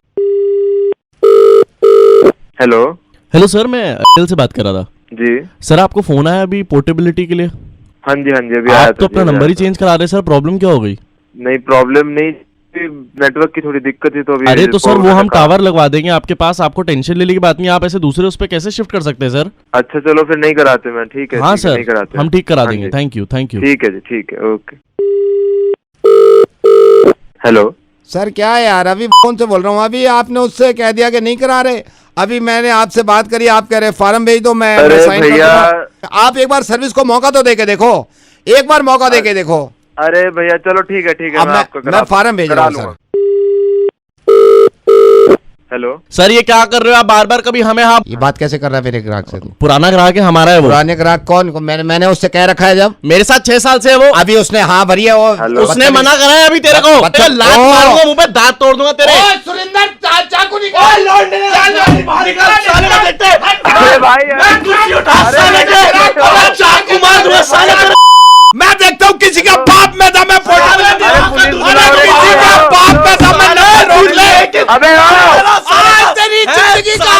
Hello sir, मैं एयरटेल से बात कर रहा था जी। सर, आपको फोन आया अभी पोर्टेबिलिटी के लिए? हाँ जी अभी आया। आप तो अपना नंबर ही चेंज करा रहे सर, प्रॉब्लम क्या हो गई? नहीं प्रॉब्लम नहीं, नेटवर्क की थोड़ी दिक्कत थी तो अभी। अरे तो सर वो हम टावर लगवा देंगे आपके पास, आपको टेंशन लेने की बात नहीं। आप ऐसे दूसरे उस पर कैसे शिफ्ट कर सकते हैं सर? अच्छा चलो फिर नहीं कराते मैं, ठीक है। हाँ सर, नहीं कराते, हम ठीक करा देंगे। Thank you. ठीक है जी, ठीक है, ओके। हेलो सर क्या है यार, अभी फोन से बोल रहा हूँ, अभी आपने उससे कह दिया कि नहीं करा रहे। अभी मैंने आपसे बात करी, आप कह रहे फॉर्म भेज दो, मैं साइन कर दूंगा। आप एक बार सर्विस को मौका तो देके देखो, एक बार मौका देके देखो। अरे भैया चलो ठीक है, मैं फॉर्म भेज रहा हूँ सर। हेलो हेलो सर ये क्या कर रहे हो आप बार बार कभी हमें हाँ ये बात कैसे कर रहा है मेरे ग्राहक से तू? पुराना ग्राहक है हमारा है वो पुराने ग्राहक कौन? मैंने उससे कह रखा है जब मेरे साथ 6 साल से है वो अभी उसने हाँ भरी है वो उसने मना करा है अभी तेरे को लात मारूंगा मुंह पे दांत तोड़ दूंगा तेरे सुरेंद्र चाकू निकाल चाकू मार दूंगा साले मैं देखता हूँ किसी का बाप में दम है फोटो किसी का बाप में दम है नहीं रोक ले अबे आज तेरी जिंदगी का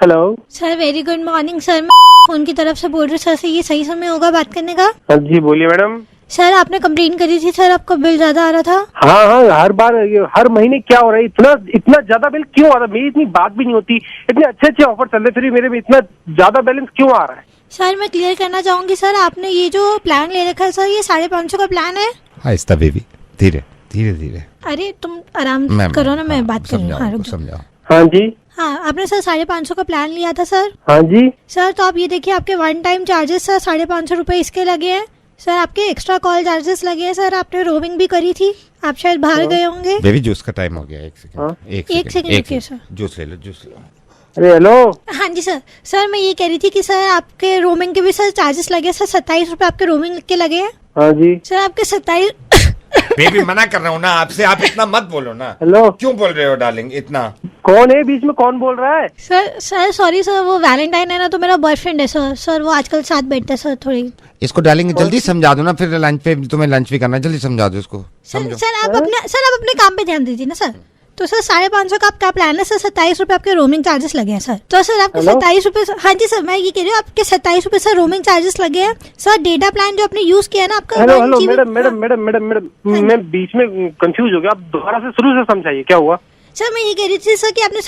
hello sir very good morning sir. मैं फोन की तरफ से बोल रही हूँ सर से ये सही समय होगा बात करने का? हाँ जी बोलिए मैडम। सर आपने कंप्लेन करी थी सर आपका बिल ज्यादा आ रहा था। हाँ हाँ हर बार हर महीने क्या हो रहा है इतना ज्यादा बिल क्यों आ रहा है? मेरी इतनी बात भी नहीं होती, इतने अच्छे अच्छे ऑफर चल रहे फिर मेरे में इतना ज्यादा बैलेंस क्यों आ रहा है? सर मैं क्लियर करना चाहूंगी सर आपने ये जो प्लान ले रखा है सर ये 550 का प्लान है। आहिस्ता बेबी धीरे धीरे धीरे। अरे तुम आराम करो ना मैं बात कर रही हूँ। हाँ, रुक जाओ। समझाओ। हाँ जी हाँ आपने सर 550 का प्लान लिया था सर। हाँ जी सर तो आप ये देखिए आपके वन टाइम चार्जेस सर 550 रुपए इसके लगे हैं सर। आपके एक्स्ट्रा कॉल चार्जेस लगे हैं सर। आपने रोमिंग भी करी थी, आप शायद बाहर गए होंगे। बेबी जूस का टाइम हो गया। एक सेकंड रुकिए सर। जूस ले लो जूस लो। अरे हेलो। हाँ जी सर। सर मैं ये कह रही थी कि सर आपके रोमिंग के भी सर चार्जेस लगे सर 27 रुपए आपके रोमिंग के लगे हैं। हाँ जी सर आपके 27 बेबी मना कर रहा हूँ ना आपसे, आप इतना मत बोलो ना। हेलो क्यों बोल रहे हो डार्लिंग इतना? कौन है बीच में, कौन बोल रहा है? सर सॉरी सर वो वैलेंटाइन है ना तो मेरा बॉयफ्रेंड है सर। सर वो आजकल साथ बैठता है सर थोड़ी। इसको डार्लिंग जल्दी समझा दो ना, फिर लंच पे तुम्हें लंच भी करना है, जल्दी समझा दो इसको। सर आप अपने काम पे ध्यान दीजिए ना सर। तो सर 550 का आपका प्लान है सर 27 रुपए आपके रोमिंग चार्जेस लगे हैं सर। तो सर आपके 27 रुपए। हाँ जी सर मैं ये कह रही हूँ आपके 27 रुपए सर रोमिंग चार्जेस लगे हैं सर। डेटा प्लान जो आपने यूज किया ना आपका। हेलो हेलो मैडम मैं बीच में कंफ्यूज हो गया, आप दोबारा से शुरू से समझाइए क्या हुआ? सर मैं ये कह रही थी सर कि आपने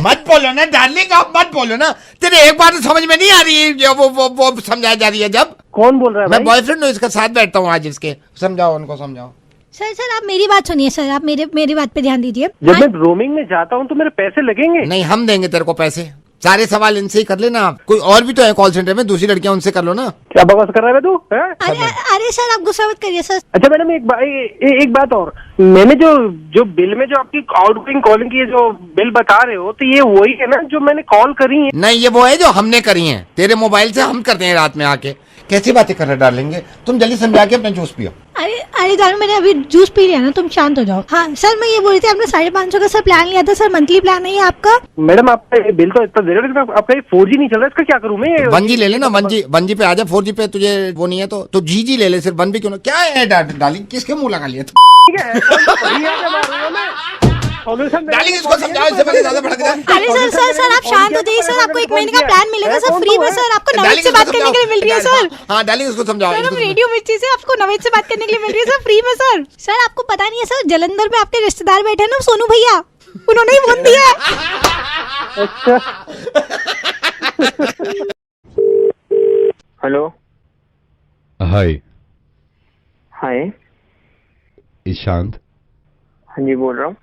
मत बोलो ना डार्लिंग, आप मत बोलो ना। तेरे एक बार तो समझ में नहीं आ रही है जो वो समझाई जा रही है। जब कौन बोल रहा है? मैं बॉयफ्रेंड हूँ इसका, साथ बैठता हूँ आज इसके। समझाओ उनको समझाओ। सर आप मेरी बात सुनिए सर। आप मेरी बात पे ध्यान दीजिए। जब मैं रोमिंग में जाता हूँ तो मेरे पैसे लगेंगे? नहीं हम देंगे तेरे को पैसे। सारे सवाल इनसे ही कर लेना आप। कोई और भी तो है कॉल सेंटर में, दूसरी लड़कियां उनसे कर लो ना। क्या बकवास कर रहा है तू? अरे सर आप गुस्सा मत करिए सर। अच्छा मैडम एक बात और, मैंने जो बिल में जो आपकी आउटगोइंग कॉलिंग की जो बिल बता रहे हो तो ये वही है ना जो मैंने कॉल करी है? नहीं ये वो है जो हमने करी है तेरे मोबाइल से, हम करते हैं रात में आके। कैसी बातें कर रहे डालेंगे? तुम जल्दी समझा के अपना जूस पियो। अरे जान मैंने अभी जूस पी लिया ना, तुम शांत हो जाओ। हाँ सर मैं ये बोल रही थी आपने 550 का सर प्लान लिया था सर, मंथली प्लान है ये आपका। मैडम आपका बिल तो इतना दे रहे हो, आपका ये 4G नहीं चल रहा है, इसका क्या करूँ मैं? 1G ले लेना, 1G पे आ जा। 4G पे तुझे वो नहीं है तो GG ले ले, सिर्फ 1 भी क्यों ना। क्या है डार्लिंग, किसके मुंह लगा लिया? डार्लिंग इसको समझाओ, इससे पहले ज्यादा भड़क जाए। अरे सर आप शांत हो जाइए सर। आपको 1 महीने का प्लान मिलेगा सर फ्री में सर। आपको नवेद से बात करने के लिए मिल रही है सर। हाँ डार्लिंग इसको समझाओ। सर हम रेडियो मिर्ची से आपको नवेद से बात करने के लिए मिल रही है सर फ्री में सर। सर आपको पता नहीं है सर जलंधर में आपके रिश्तेदार बैठे हैं ना सोनू भैया, उन्होंने ही फोन दिया है। हेलो हाय हाय ईशांत। हाँ जी बोल रहा हूँ।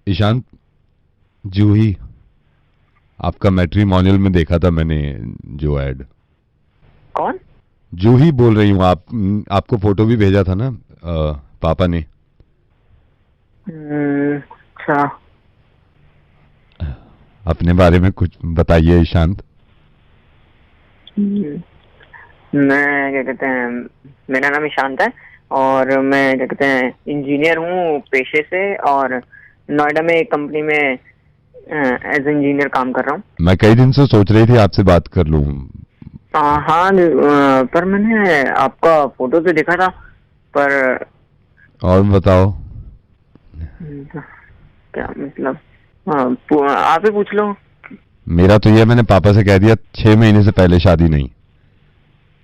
ईशांत जूही, आपका मैट्रिमोनियल में देखा था मैंने जो ऐड। कौन? जूही बोल रही हूँ। आपको फोटो भी भेजा था ना पापा ने। अच्छा अपने बारे में कुछ बताइए ईशांत। मैं क्या कहते हैं, मेरा नाम ईशांत है और मैं क्या कहते हैं इंजीनियर हूँ पेशे से और नोएडा में एक कंपनी में एज इंजीनियर काम कर रहा हूँ। मैं कई दिन से सोच रही थी आपसे बात कर लूँ। हाँ पर मैंने आपका फोटो तो देखा था पर। और बताओ क्या मतलब, आप ही पूछ लो। मेरा तो ये मैंने पापा से कह दिया 6 महीने से पहले शादी नहीं।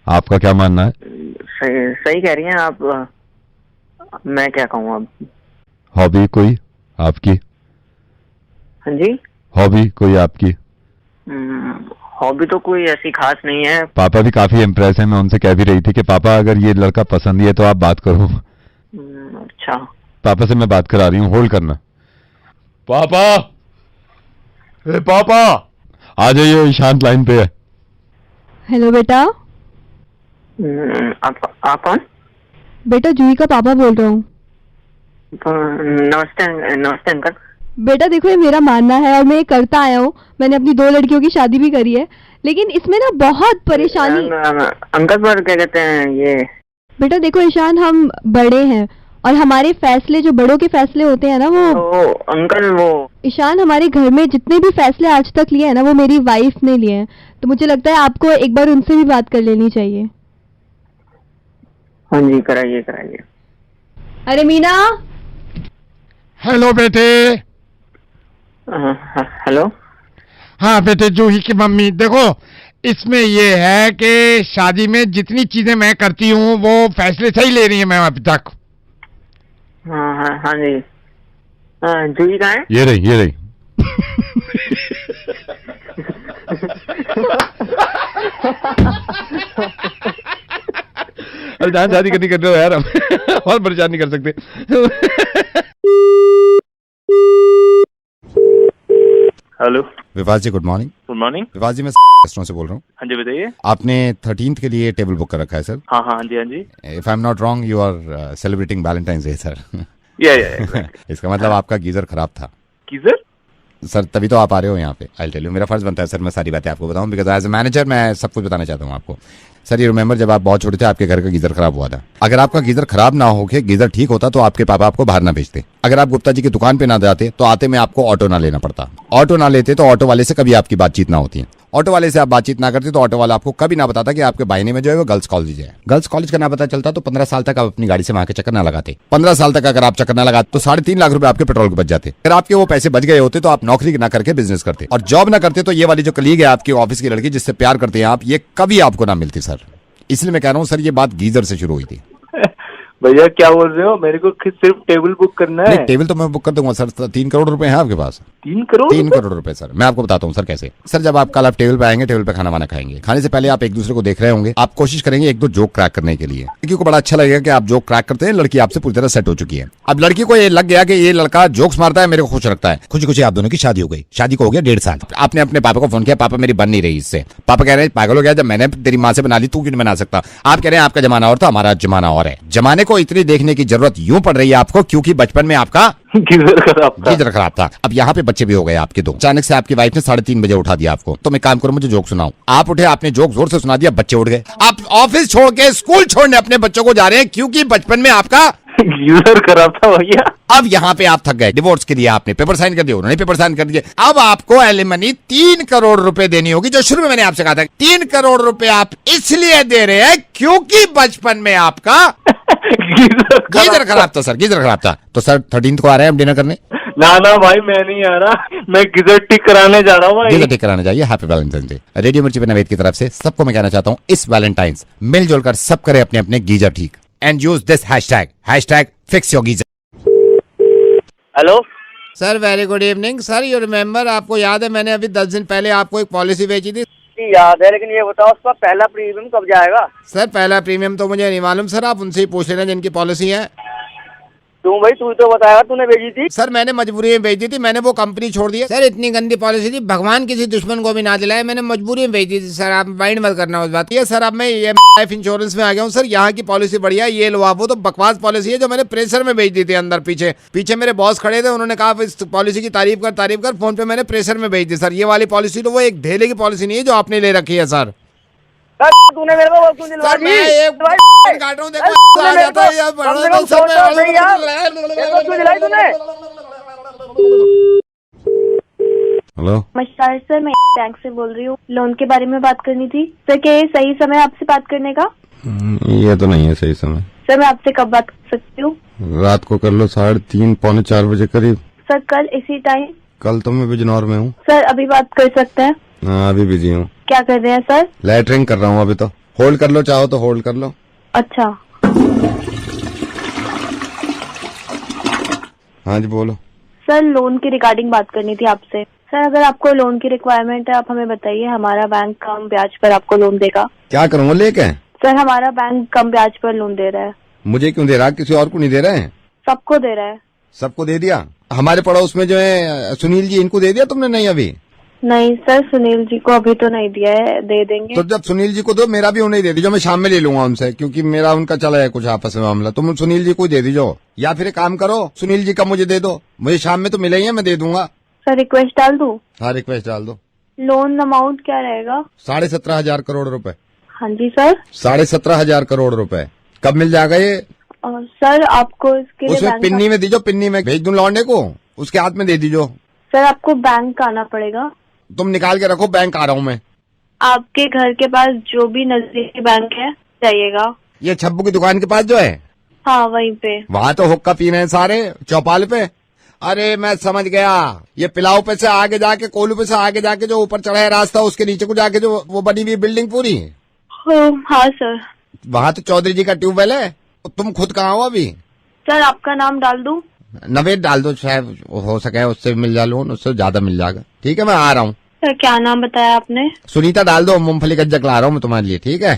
आपका क्या मानना है? सही कह रही हैं आप। मैं क्या कहूँ अब। हॉबी कोई आपकी? हाँ जी हॉबी कोई आपकी? हॉबी तो कोई ऐसी खास नहीं है। पापा भी काफी इम्प्रेस है। मैं उनसे कह भी रही थी कि पापा अगर ये लड़का पसंद ही है तो आप बात करो। अच्छा पापा से मैं बात करा रही हूँ, होल्ड करना। पापा ए पापा आ जाइए, ईशांत लाइन पे है। हेलो बेटा। आप कौन? बेटा जूही का पापा बोल रहा हूँ। नमस्ते अंकल। बेटा देखो, ये मेरा मानना है और मैं ये करता आया हूँ। मैंने अपनी 2 लड़कियों की शादी भी करी है, लेकिन इसमें ना बहुत परेशानी। अंकल पर क्या कहते हैं ये। बेटा देखो ईशान, हम बड़े हैं और हमारे फैसले, जो बड़ों के फैसले होते हैं ना, वो अंकल वो ईशान, हमारे घर में जितने भी फैसले आज तक लिए हैं ना, वो मेरी वाइफ ने लिए हैं। तो मुझे लगता है आपको एक बार उनसे भी बात कर लेनी चाहिए। हाँ जी, कराइए कराइए। अरे मीना। हेलो बेटे। हेलो। हाँ बेटे, जूही की मम्मी। देखो, इसमें ये है कि शादी में जितनी चीजें मैं करती हूँ वो फैसले सही ले रही है मैं अभी तक। हाँ जी। जूही कहाँ है? ये रही। अरे जहाँ शादी करनी कर रहे हो यार, हम और परेशान नहीं कर सकते। Hello Vivas ji, good morning. Good morning. Vivas ji, मैं रेस्टोरेंट से बोल रहा हूँ। हाँ जी बताइए। आपने 13th के लिए टेबल बुक कर रखा है सर? हाँ जी हाँ जी। If I am not wrong, you are celebrating Valentine's Day sir. या इसका मतलब आपका गीजर खराब था। गीजर? सर तभी तो आप आ रहे हो यहाँ पे। आई टेल यू, मेरा फर्ज बनता है सर मैं सारी बातें आपको बताऊं, बिकॉज एज ए मैनेजर मैं सब कुछ बताना चाहता हूँ आपको। सर ये रिमेंबर, जब आप बहुत छोटे थे आपके घर का गीजर खराब हुआ था। अगर आपका गीजर खराब ना होके गीजर ठीक होता तो आपके पापा आपको बाहर ना भेजते। अगर आप गुप्ता जी की दुकान पे ना जाते तो आते में आपको ऑटो ना लेना पड़ता। ऑटो ना लेते तो ऑटो वाले से कभी आपकी बातचीत ना होती। ऑटो वाले से आप बातचीत ना करते तो ऑटो वाला आपको कभी ना बताता कि आपके बाहिने में जो है वो गर्ल्स कॉलेज है। गर्ल्स कॉलेज का ना पता चलता तो 15 साल तक आप अपनी गाड़ी से वहां के चक्कर ना लगाते। 15 साल तक अगर आप चक्कर ना लगाते तो 3.5 लाख रुपए आपके पेट्रोल के बच जाते। अगर आपके वो पैसे बच गए होते तो आप नौकरी ना करके बिजनेस करते, और जॉब ना करते तो ये वाली जो कलीग है आपकी ऑफिस की लड़की जिससे प्यार करते हैं आप, ये कभी आपको ना मिलती सर। इसलिए मैं कह रहा हूँ सर, ये बात गीजर से शुरू हुई थी। भैया क्या बोल रहे हो? मेरे को सिर्फ टेबल बुक करना है। टेबल तो मैं बुक कर दूंगा सर। 3 करोड़ रुपए हैं आपके पास। 3 करोड़? 3 करोड़ रुपए सर। मैं आपको बताता हूँ सर कैसे। सर जब आप कल आप टेबल पे आएंगे, टेबल पे खाना वाना खाएंगे, खाने से पहले आप एक दूसरे को देख रहे होंगे, आप कोशिश करेंगे 1-2 जोक क्रैक करने के लिए। लड़की को बड़ा अच्छा लगेगा कि आप जोक क्रैक करते हैं, लड़की आपसे पूरी तरह सेट हो चुकी है। अब लड़की को ये लग गया कि ये लड़का जोक्स मारता है, मेरे को खुश रखता है। खुशी खुशी आप दोनों की शादी हो गई। शादी को हो गया 1.5 साल। आपने अपने पापा को फोन किया, पापा मेरी बन नहीं रही इससे। पापा कह रहे हैं पागल हो गया, जब मैंने तेरी माँ से बना ली तू क्यों नहीं बना सकता? आप कह रहे हैं आपका जमाना और था, हमारा जमाना और है। जमाने को इतनी देखने की जरूरत यूं पड़ रही है आपको क्योंकि बचपन में आपका गीजर खराब था। अब यहाँ पे बच्चे भी हो गए आपके 2। अचानक से आपकी वाइफ ने 3:30 बजे उठा दिया आपको। तो मैं काम करूं, मुझे जोक सुनाओ। आप उठे, आपने जोक जोर से सुना दिया, बच्चे उठ गए। आप ऑफिस छोड़ के स्कूल छोड़ने अपने बच्चों को जा रहे हैं क्योंकि बचपन में आपका गीजर खराब था भैया। अब यहाँ पे आप थक गए, डिवोर्स के लिए आपने पेपर साइन कर दिए, उन्होंने पेपर साइन कर दिए। अब आपको एलिमनी 3 करोड़ रुपए देनी होगी, जो शुरू में मैंने आपसे कहा था। 3 करोड़ रुपए आप इसलिए दे रहे हैं क्योंकि बचपन में आपका गीजर खराब था सर। गीजर खराब था। तो सर 13th को आ रहे हैं हम डिनर करने? ना भाई मैं नहीं आ रहा, मैं गीजर ठीक कराने जा रहा हूँ। गीजर ठीक कराने जाइए। Happy Valentine's day. रेडियो मिर्ची नवेद की तरफ से सबको मैं कहना चाहता हूँ, इस वैलेंटाइंस मिलजुल कर सब करे अपने अपने गीजर ठीक। And use this hashtag fix your geyser. Hello sir, very good evening sir. You remember, आपको याद है मैंने अभी 10 दिन पहले आपको एक पॉलिसी बेची थी? याद है, लेकिन ये बताओ उसका पहला प्रीमियम कब जाएगा? सर पहला प्रीमियम तो मुझे नहीं मालूम सर, आप उनसे ही पूछ लेना जिनकी पॉलिसी है। तू भाई तू तो बताएगा, तूने भेजी थी। सर मैंने मजबूरी में भेज दी थी, मैंने वो कंपनी छोड़ दी है। सर इतनी गंदी पॉलिसी थी, भगवान किसी दुश्मन को भी ना दिलाए, मैंने मजबूरी में भेज दी थी सर। आप माइंड मत करना उस बात। ये सर अब मैं ये लाइफ इंश्योरेंस में आ गया हूँ सर। यहाँ की पॉलिसी बढ़िया है, ये लो आप। वो तो बकवास पॉलिसी है जो मैंने प्रेशर में भेज दी थी अंदर। पीछे मेरे बॉस खड़े थे, उन्होंने कहा इस पॉलिसी की तारीफ कर। फोन पे मैंने प्रेशर में भेज दी सर। ये वाली पॉलिसी तो वो एक ढेले की पॉलिसी नहीं है जो आपने ले रखी है सर। तूने मेरे को क्यों दिलवा दी? काट रहा हूँ, देखो आ जाता है यार। हेलो नमस्कार सर, मैं बैंक से बोल रही हूँ। लोन के बारे में बात करनी थी सर। क्या ये सही समय आपसे बात करने का? ये तो नहीं है सही समय सर। मैं आपसे कब बात कर सकती हूँ? रात को कर लो, 3:30 पौने 4 बजे करीब। सर कल इसी टाइम? कल तो मैं बिजनौर में हूँ सर। अभी बात कर सकते हैं? हाँ अभी बिजी हूँ। क्या कर रहे हैं सर? लैटरिंग कर रहा हूँ अभी तो। होल्ड कर लो, चाहो तो होल्ड कर लो। अच्छा हाँ जी बोलो। सर लोन की रिगार्डिंग बात करनी थी आपसे। सर अगर आपको लोन की रिक्वायरमेंट है आप हमें बताइए, हमारा बैंक कम ब्याज पर आपको लोन देगा। क्या करूँगा लेके? सर हमारा बैंक कम ब्याज पर लोन दे रहा है। मुझे क्यों दे रहा, किसी और को नहीं दे रहे हैं? सबको दे रहा है। सबको दे दिया? हमारे पड़ोस में जो है सुनील जी, इनको दे दिया तुमने? नहीं अभी नहीं सर, सुनील जी को अभी तो नहीं दिया है, दे देंगे। तो जब सुनील जी को दो, मेरा भी उन्हें दे दीजिए, मैं शाम में ले लूंगा उनसे, क्योंकि मेरा उनका चला है कुछ आपस में मामला। तुम सुनील जी को दे दीजिए, या फिर एक काम करो, सुनील जी का मुझे दे दो, मुझे शाम में तो मिले ही है, मैं दे दूंगा। सर रिक्वेस्ट डाल दूं? हाँ रिक्वेस्ट डाल दो। लोन अमाउंट क्या रहेगा? 17,500 करोड़ रुपए। हाँ जी सर। 17,500 करोड़ रुपए। कब मिल जाएगा ये? सर आपको इसके लिए उसमें पिन्नी में दीजो, पिन्नी में भेज दूं लौंडे को, उसके हाथ में दे दीजो। सर आपको बैंक आना पड़ेगा। तुम निकाल के रखो, बैंक आ रहा हूँ मैं। आपके घर के पास जो भी नजदीकी बैंक है जाइएगा। ये छब्बू की दुकान के पास जो है? हाँ वहीं पे। वहाँ तो हुक्का पी रहे हैं सारे चौपाल पे। अरे मैं समझ गया, ये पिलाऊ पे से आगे जाके, कोलू पे से आगे जाके जो ऊपर चढ़ा है रास्ता, उसके नीचे को जाके जो वो बनी हुई बिल्डिंग पूरी। हाँ सर। वहाँ तो चौधरी जी का ट्यूबवेल है। तुम खुद कहाँ हो अभी? सर आपका नाम डाल दूं? नवेद डाल दो, शायद हो सके उससे मिल जा लोन, उससे ज्यादा मिल जाएगा। ठीक है मैं आ रहा हूँ। सर क्या नाम बताया आपने? सुनीता डाल दो, मूंगफली गज्जक ला रहा हूँ मैं तुम्हारे लिए। ठीक है।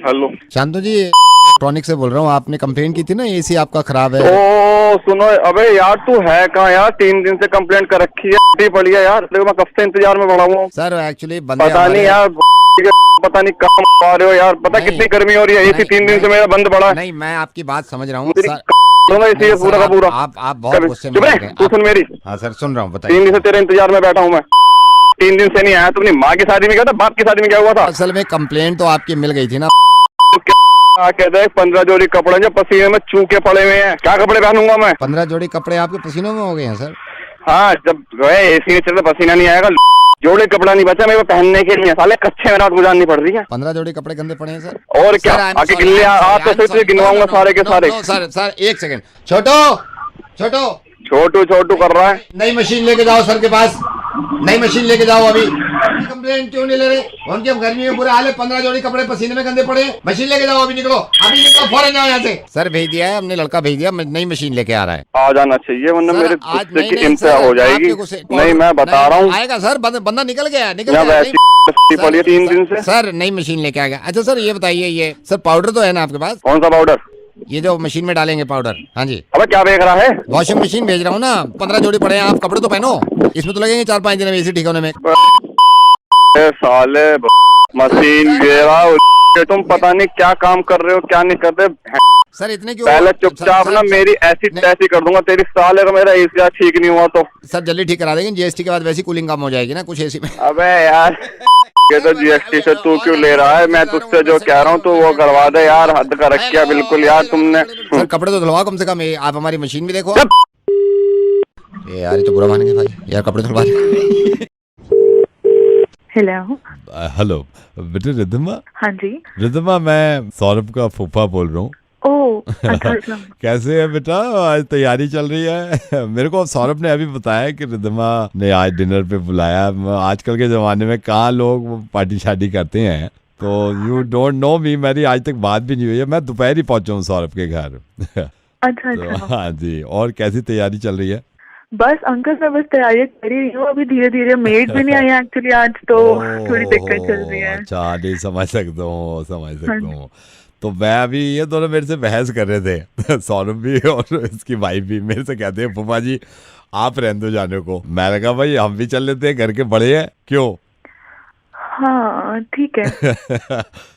हेलो शांतु जी, इलेक्ट्रॉनिक से बोल रहा हूँ। आपने कंप्लेन की थी ना, एसी आपका खराब है। ओ सुनो, अबे यार तू है कहाँ यार? 3 दिन से कंप्लेंट कर रखी है, पड़ी है यार। देखो मैं कब से इंतजार में पड़ा हूँ। सर एक्चुअली पता नहीं यार, पता नहीं कहाँ आ रहे हो यार। पता कितनी गर्मी हो रही है, एसी 3 दिन से मेरा बंद पड़ा है। नहीं मैं आपकी बात समझ रहा हूँ। इसी पूरा का पूरा आप बहुत गुस्से में हैं। तू सुन मेरी। हाँ सर सुन रहा हूँ, बताइए। 3 दिन से तेरे इंतजार में बैठा हूँ मैं। 3 दिन से नहीं आया। तुमने माँ की शादी में क्या था, बाप की शादी में क्या हुआ था? असल में कंप्लेंट तो आपकी मिल गई थी ना। कहते हैं 15 जोड़ी कपड़े जो पसीने में चूके पड़े हुए हैं, क्या कपड़े पहनूंगा मैं? 15 जोड़ी कपड़े आपके पसीनों में हो गए हैं सर? हाँ, जब गए एसी में चलते पसीना नहीं आएगा। जोड़े कपड़ा नहीं बचा मेरे को पहनने के लिए, साले कच्चे में रात गुजारनी पड़ रही है। 15 जोड़ी कपड़े गंदे पड़े हैं सर। और क्या आगे गिल्ले आप तो गिनवाऊंगा सारे के सारे। सर एक सेकंड, छोटो छोटो छोटू छोटू कर रहा है। नई मशीन लेके जाओ सर के पास, नई मशीन लेके जाओ। अभी कंप्लेंट क्यों नहीं ले रहे? उनके गर्मी में बुरा हाल है, 15 जोड़ी कपड़े पसीने में गंदे पड़े। मशीन लेके जाओ, अभी निकलो, अभी निकलो, फौरन जाओ यहाँ से। सर भेज दिया है हमने, लड़का भेज दिया, नई मशीन लेके आ रहा है। आ जाना चाहिए वरना मेरे गुस्से की इंतहा हो जाएगी। नहीं मैं बता रहा हूँ आएगा सर, बंदा निकल गया, निकल गया 3 दिन से। सर नई मशीन लेके आ गया। अच्छा सर ये बताइए, ये सर पाउडर तो है ना आपके पास? कौन सा पाउडर? ये जो मशीन में डालेंगे पाउडर। हाँ जी। अबे क्या देख रहा है? वॉशिंग मशीन भेज रहा हूँ ना, 15 जोड़ी पड़े हैं, आप कपड़े तो पहनो। इसमें तो लगेंगे 4-5 दिन एसी ठीक होने में। साले मशीन गिरा, तुम पता नहीं क्या काम कर रहे हो क्या नहीं कर रहे। सर इतने क्यों? पहले चुपचाप ना मेरी ऐसी तैसी कर दूंगा तेरी, साले का मेरा एसी ठीक नहीं हुआ तो। सर जल्दी ठीक करा देंगे, जीएसटी के बाद वैसी कूलिंग कम हो जाएगी ना कुछ एसी में। अबे यार ये तो जीएसटी से तू क्यों ले रहा है? मैं तुझसे जो कह रहा हूँ तो वो करवा दे यार, हद कर रखा बिल्कुल यार तुमने। सर कपड़े तो धुलवाओ कम से कम, आप हमारी मशीन भी देखो। ये यार ये तो बुरा मानेंगे भाई, यार कपड़े धुलवा दे। हेलो हेलो बेटे रिद्धिमा। हाँ जी रिद्धिमा, मैं सौरभ का फूफा बोल रहा हूँ। कैसे है बेटा? आज तैयारी चल रही है। मेरे को सौरभ ने अभी बताया कि रिद्धिमा ने आज डिनर पे बुलाया। आजकल के जमाने में कहाँ लोग पार्टी शादी करते हैं, तो यू डोंट नो मी, मेरी आज तक बात भी नहीं हुई है। मैं दोपहर ही पहुंचा हूँ सौरभ के घर। अच्छा तो हाँ जी, और कैसी तैयारी चल रही है? बस अंकल मैं बस तैयारी कर ही रही हूँ अभी धीरे धीरे। मेड भी नहीं आई है एक्चुअली आज, तो थोड़ी दिक्कत चल रही है। अच्छा नहीं, समझ सकता हूँ। तो मैं अभी, ये दोनों मेरे से बहस कर रहे थे, सौरभ भी और इसकी वाइफ भी मेरे से कहते हैं फूफा जी आप रहने दो जाने को। मैंने कहा भाई हम भी चल लेते हैं, घर के बड़े हैं, क्यों? हाँ ठीक है।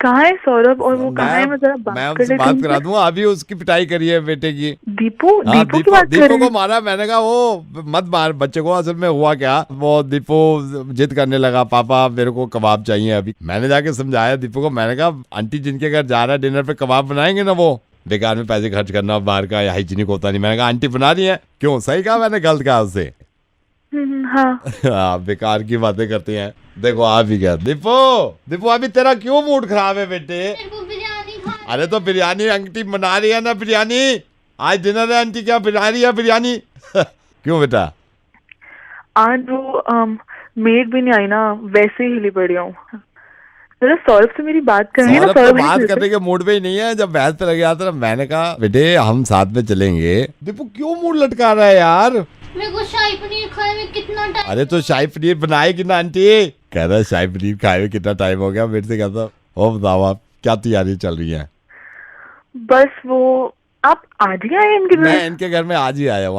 कहाँ है सौरभ और वो कहाँ है? मैं जरा बात करा दूंगा। अभी उसकी पिटाई करी है बेटे की। दीपू को मारा। मैंने कहा वो मत मार बच्चे को। असल में हुआ क्या, वो दीपू जिद करने लगा, पापा मेरे को कबाब चाहिए अभी। मैंने जाके समझाया दीपू को, मैंने कहा आंटी जिनके घर जा रहा है डिनर पे कबाब बनाएंगे ना, वो बेकार में पैसे खर्च करना बाहर का, हाइजीनिक होता नहीं। मैंने कहा आंटी बना रही है। क्यों, सही कहा मैंने, गलत कहा उससे? हाँ बेकार की बातें करती हैं। देखो आप ही क्या दीपू अभी तेरा क्यों मूड खराब है बेटे? अरे तो बिरयानी आंटी बना रही है ना, बिरयानी आज डिनर है, आंटी क्या बना रही है बिरयानी? क्यों बेटा? आज वो मेड भी नहीं आई ना, वैसे ही हिली पड़ी हूँ। सौरभ से मेरी बात करेंगे ना? सौरभ तो बात करने के मूड पे ही नहीं है। जब बहस पे लग गया था मैंने कहा बेटे हम साथ में चलेंगे। दीपू क्यों मूड लटका रहा है यार? मेरे को शाही पनीर खाए में कितना टाइम। अरे तो शाही पनीर बनाएगी ना आंटी। कह रहा शाही पनीर खाए में कितना टाइम हो गया। मेरे से कहता ओ बताओ आप क्या तैयारी चल रही है? बस वो आप आज ही आए इनके घर? मैं इनके घर में आज ही आया हूँ,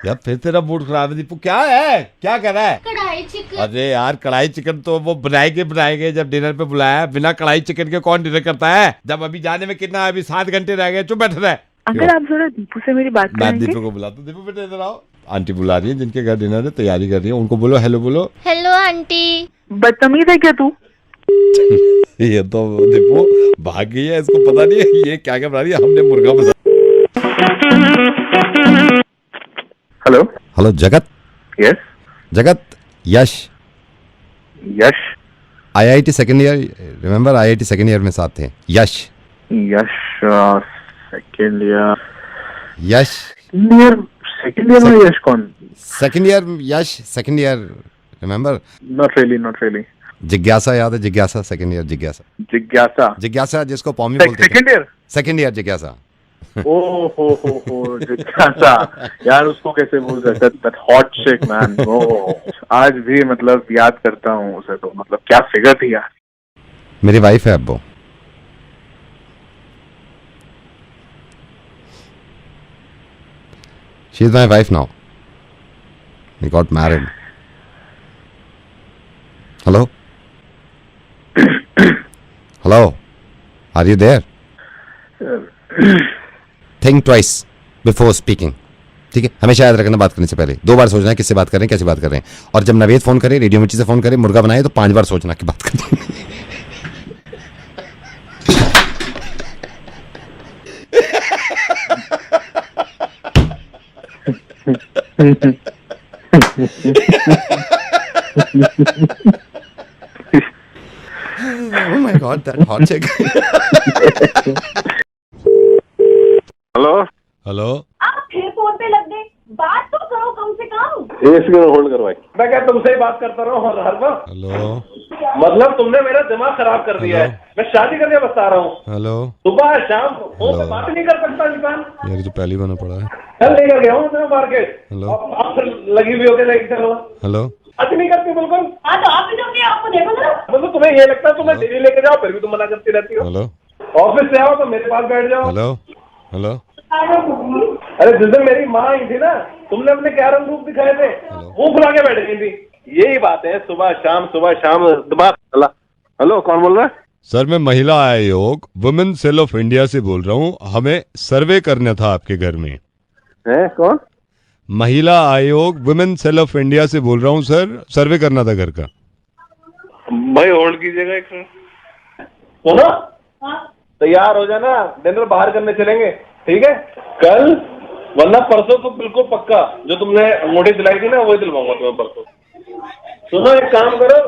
यार फिर तेरा मूड खराब है दीपू, क्या है, क्या कर रहा है? कढ़ाई चिकन। अरे यार कढ़ाई चिकन तो वो बनाएंगे जब डिनर पे बुलाया है। बिना कढ़ाई चिकन के कौन डिनर करता है? जब अभी जाने में कितना, अभी 7 घंटे रह गए, चुप बैठ रहा है। अंकल आप जरा दीपू से मेरी बात मैं करेंगे? दीपू को बुलाता हूँ। दीपू बेटे इधर आओ। आंटी बुला रही है, जिनके घर डिनर है, तैयारी कर रही है, उनको बोलो हेलो बोलो। Hello aunty. बदतमीज है क्या तू? ये तो दीपू भाग गई है, इसको पता नहीं है ये क्या क्या बना रही है। हमने मुर्गा बना। हेलो हेलो जगत। यस जगत, यश IIT second year, remember IIT second year में साथ थे। यश सेकंड ईयर यश सेकंड ईयर में यश कौन? Second year Yash second year, remember? Not really. जिज्ञासा याद है? जिज्ञासा सेकंड ईयर, जिज्ञासा जिसको पॉमी बोलते थे। सेकंड ईयर जिज्ञासा। ओ जिज्ञासा यार, उसको कैसे भूल सकते? दैट हॉट चिक मैन, आज भी मतलब याद करता हूँ उसे, तो मतलब क्या फिगर थी यार। मेरी वाइफ है अब वो। She is my wife now. We got married. Hello hello, are you there? Think twice before speaking, ठीक है? हमेशा याद रखना बात करने से पहले 2 बार सोचना है किससे बात कर रहे हैं, कैसे बात कर रहे हैं। और जब नवेद फोन करे, रेडियो मिर्ची से फोन करे, मुर्गा बनाए, तो 5 बार सोचना कि बात कर रहे हैं। Oh my God, that hot chick. Hello आप फिर फोन पे लग गए, बात तो करो कम से कम। होल्ड करवाई। मैं क्या तुमसे ही बात करता रहा हूँ हर वक्त? हेलो, मतलब तुमने मेरा दिमाग खराब कर दिया है। मैं शादी करके बता रहा हूँ। हेलो, सुबह शाम फोन पे बात नहीं कर सकता इंसान। यार तो पहली बना पड़ा है। कल लेकर गया हूँ मैं मार्केट। हेलो, आप फिर लगी हुई होगी लेके चलो। हेलो, बात नहीं करती बिल्कुल। हाँ तो आप भी आपको देखो ना, मतलब तुम्हें ये लगता है तुम्हें डेली लेके जाओ, फिर भी तुम मना करती रहती हो। हेलो, ऑफिस से आओ तो मेरे पास बैठ जाओ। Hello, hello. अरे जिस दिन मेरी माँ आई थी ना, तुमने अपने क्या रंग रूप दिखाए थे, वो भुला के बैठ गई थी। यही बात है, सुबह शाम दिमाग। हेलो, कौन बोल रहा है? सर मैं महिला आयोग वुमेन सेल ऑफ इंडिया से बोल रहा हूँ। हमें सर्वे करना था आपके घर में। है कौन? महिला आयोग वुमेन सेल ऑफ इंडिया से बोल रहा हूँ सर, सर्वे करना था घर का। भाई होल्ड कीजिएगा एक मिनट। सुनो, तैयार हो जाना, डिनर बाहर करने चलेंगे, ठीक है? कल वरना परसों तो बिल्कुल पक्का। जो तुमने अंगूठी दिलाई थी ना, वही दिलवाऊंगा तुम्हें परसों। सुनो, एक काम करो,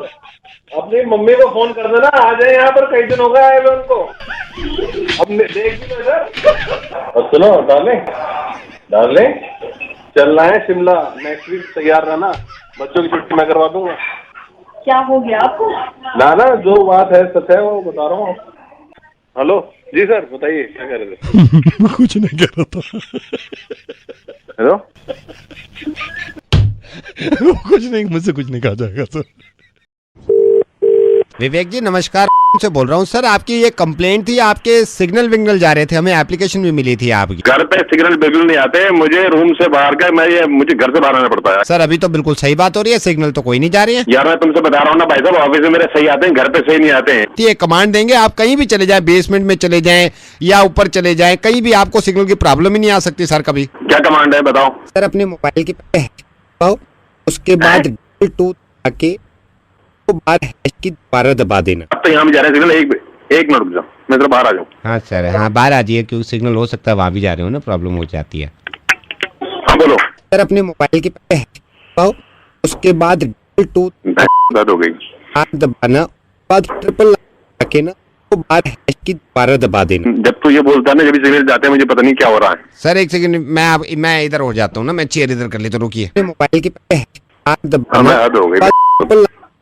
अपनी मम्मी को फोन कर देना, आ जाए यहाँ पर। कई दिन हो गए आए हुए उनको। अब देख भी इधर। और सुनो डार्लिंग, चलना है शिमला नेक्स्ट वीक। तैयार रहना, बच्चों की छुट्टी मैं करवा दूंगा। क्या हो गया आपको? ना जो बात है सच है, वो बता रहा हूँ। हेलो जी सर, बताइए क्या कह रहे थे? कुछ नहीं कह रहा था। हेलो, कुछ नहीं, मुझसे कुछ नहीं कहा जाएगा सर। विवेक जी नमस्कार, से बोल रहा हूँ सर। आपकी ये कंप्लेंट थी, आपके सिग्नल विग्नल जा रहे थे, हमें एप्लीकेशन भी मिली थी आपकी। घर पे सिग्नल बिल्कुल नहीं आते, मुझे रूम से बाहर का मुझे घर से बाहर आना पड़ता है। सर अभी तो बिल्कुल सही बात हो रही है, सिग्नल तो कोई नहीं जा रही है। यार मैं तुमसे बता रहा हूँ ना भाई साहब, ऑफिस में मेरे सही आते हैं, घर पे सही नहीं आते हैं। ये कमांड देंगे, आप कहीं भी चले जाए, बेसमेंट में चले जाए या ऊपर चले जाए, कहीं भी आपको सिग्नल की प्रॉब्लम ही नहीं आ सकती सर कभी। क्या कमांड है बताओ? सर अपने मोबाइल की उसके बाद आके बार हैश की दोबारा दबा देना। अब तो यहाँ भी जा रहे हैं सिग्नल, एक मिनट रुक जाओ, मैं जरा बाहर आ जाऊँ। हाँ सर, हाँ बाहर आ जाइए, क्योंकि सिग्नल हो सकता है वहाँ भी जा रहे हो ना, प्रॉब्लम हो जाती है। हाँ बोलो सर। अपने मोबाइल की उसके बाद हो गई दबाना, बाद ट्रिपल आके ना तो बार हैश की दोबारा दबा देना। जब तो ये बोलता है ना, जब सिग्नल जाते हैं मुझे पता नहीं क्या हो रहा है। सर एक सेकंड, मैं इधर हो जाता हूँ ना, मैं चेयर इधर कर लेता हूँ, रुकिए। मोबाइल की दबाना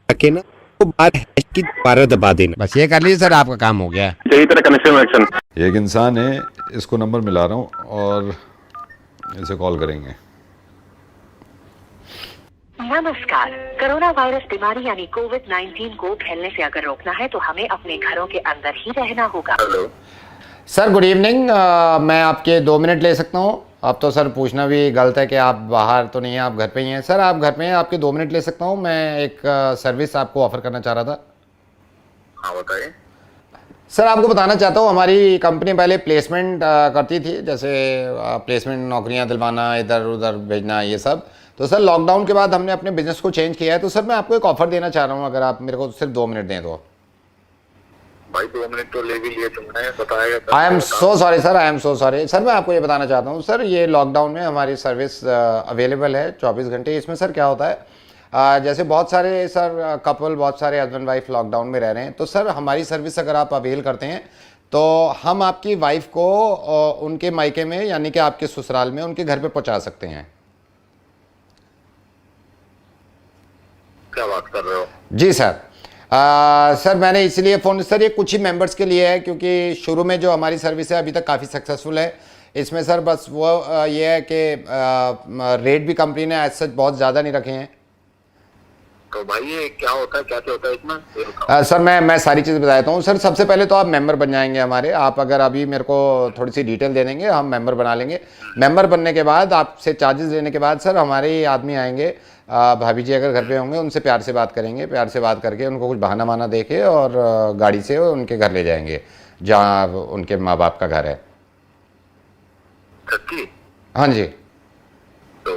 आके ना तो बार हैश की दोबारा दबा देना, बस ये कर लीजिए सर, आपका काम हो गया। सही तरह कनेक्शन। एक इंसान है, इसको नंबर मिला रहा हूँ और इसे कॉल करेंगे। नमस्कार। कोरोना वायरस बीमारी यानी कोविड-19 को फैलने से अगर रोकना है तो हमें अपने घरों के अंदर ही रहना होगा। सर गुड इवनिंग, मैं आपके 2 मिनट ले सकता हूँ? अब तो सर पूछना भी गलत है कि आप बाहर तो नहीं हैं, आप घर पे ही हैं। सर आप घर पे हैं, आपके 2 मिनट ले सकता हूँ? मैं एक सर्विस आपको ऑफर करना चाह रहा था। हाँ बताइए। सर आपको बताना चाहता हूँ, हमारी कंपनी पहले प्लेसमेंट करती थी, जैसे प्लेसमेंट नौकरियाँ दिलवाना, इधर उधर भेजना, ये सब। तो सर लॉकडाउन के बाद हमने अपने बिजनेस को चेंज किया है। तो सर मैं आपको एक ऑफ़र देना चाह रहा हूँ, अगर आप मेरे को सिर्फ 2 मिनट दें तो। भाई 2 मिनट तो ले भी लिए तुमने, बताएगा। I am so sorry sir, I am so sorry sir. मैं आपको ये बताना चाहता हूँ सर, ये लॉकडाउन में हमारी सर्विस अवेलेबल है 24 घंटे। इसमें सर क्या होता है, जैसे बहुत सारे सर कपल, बहुत सारे हस्बैंड वाइफ लॉकडाउन में रह रहे हैं, तो सर हमारी सर्विस अगर आप अवेल करते हैं तो हम आपकी वाइफ को उनके मायके में, यानी कि आपके ससुराल में, उनके घर पे पहुंचा सकते हैं। क्या बात कर रहे हो? जी सर। सर मैंने इसलिए फ़ोन, सर ये कुछ ही मेंबर्स के लिए है, क्योंकि शुरू में जो हमारी सर्विस है अभी तक काफ़ी सक्सेसफुल है। इसमें सर बस वो ये है कि रेट भी कंपनी ने एज सच बहुत ज़्यादा नहीं रखे हैं। तो भाई ये क्या होता है, क्या क्या होता है इसमें? सर मैं सारी चीज़ बताता हूँ। सर सबसे पहले तो आप मेंबर बन जाएंगे हमारे। आप अगर अभी मेरे को थोड़ी सी डिटेल दे देंगे, हम मेंबर बना लेंगे। मेंबर बनने के बाद आपसे चार्जेस लेने के बाद सर हमारे आदमी आएंगे, भाभी जी अगर घर पे होंगे उनसे प्यार से बात करेंगे, प्यार से बात करके उनको कुछ बहाना माना देके और गाड़ी से उनके घर ले जाएंगे जहाँ उनके माँ बाप का घर है। हाँ जी। तो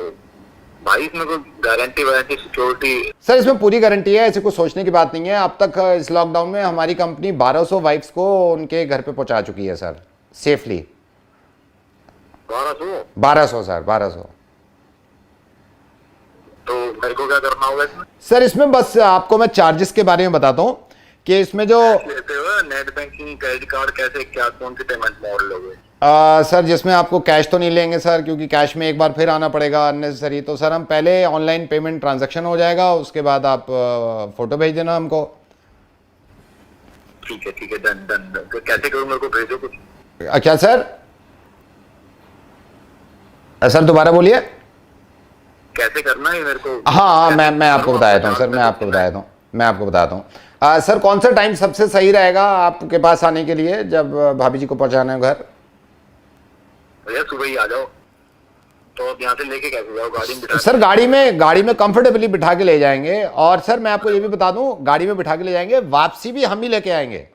भाई इसमें कोई गारंटी वारंटी सिक्योरिटी? सर इसमें पूरी गारंटी है, ऐसे कुछ सोचने की बात नहीं है। अब तक इस लॉकडाउन में हमारी कंपनी 1200 वाइफ्स को उनके घर पे पहुंचा चुकी है सर, सेफली। 1200 सर, 1200। तो मेरे को क्या करना होगा इसमें? सर इसमें बस आपको मैं चार्जेस के बारे में बताता हूँ कि इसमें जो नेट बैंकिंग, क्रेडिट कार्ड, कैसे क्या, कौन सी पेमेंट मोड लोगे? सर जिसमें आपको कैश तो नहीं लेंगे सर, क्योंकि कैश में एक बार फिर आना पड़ेगा अननेसेसरी। तो सर हम पहले ऑनलाइन पेमेंट ट्रांजैक्शन हो जाएगा, उसके बाद आप फोटो भेज देना हमको। ठीक है डन डन। तो कैसे करूँ, मेरे को भेजो कुछ। क्या सर? सर दोबारा बोलिए। कैसे करना है मेरे को? हाँ मैं आपको बता देता हूँ सर, मैं आपको बताता हूँ। सर कौन सा टाइम सबसे सही रहेगा आपके पास आने के लिए, जब भाभी जी को पहुँचाना है घर? भैया सुबह ही आ जाओ। तो आप यहाँ से लेके कैसे जाओ? गाड़ी में बिठा? सर गाड़ी में कंफर्टेबली बिठा के ले जाएंगे। और सर मैं आपको ये भी बता दूं, गाड़ी में बिठा के ले जाएंगे, वापसी भी हम ही लेके आएंगे।